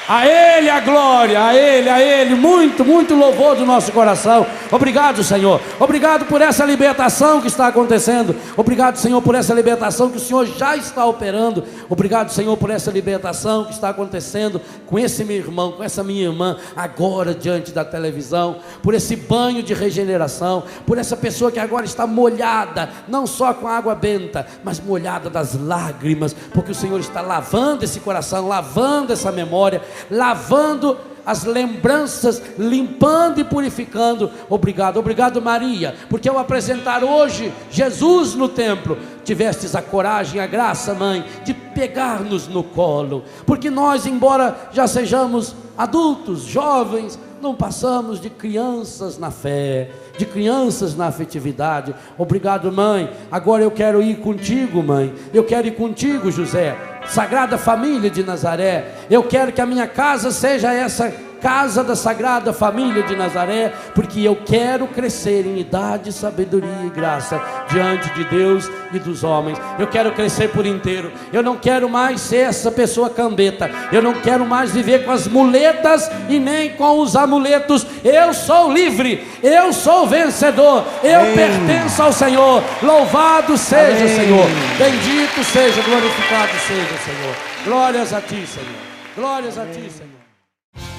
A Ele a glória, a Ele, muito, muito louvor do nosso coração. Obrigado, Senhor. Obrigado por essa libertação que está acontecendo. Obrigado, Senhor, por essa libertação que o Senhor já está operando. Obrigado, Senhor, por essa libertação que está acontecendo com esse meu irmão, com essa minha irmã, agora diante da televisão. Por esse banho de regeneração, por essa pessoa que agora está molhada, não só com água benta, mas molhada das lágrimas, porque o Senhor está lavando esse coração, lavando essa memória, lavando as lembranças, limpando e purificando. Obrigado, obrigado, Maria, porque ao apresentar hoje Jesus no templo, tivestes a coragem, a graça, mãe, de pegar-nos no colo, porque nós, embora já sejamos adultos, jovens, não passamos de crianças na fé, de crianças na afetividade. Obrigado, mãe. Agora eu quero ir contigo, mãe. Eu quero ir contigo, José. Sagrada Família de Nazaré, eu quero que a minha casa seja essa casa da Sagrada Família de Nazaré, porque eu quero crescer em idade, sabedoria e graça diante de Deus e dos homens. Eu quero crescer por inteiro. Eu não quero mais ser essa pessoa cambeta. Eu não quero mais viver com as muletas e nem com os amuletos. Eu sou livre, eu sou vencedor, eu pertenço ao Senhor. Louvado seja, Senhor. Bendito seja, glorificado seja, Senhor. Glórias a Ti, Senhor. Glórias a Ti, Senhor.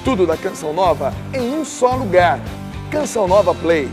Tudo da Canção Nova em um só lugar. Canção Nova Play.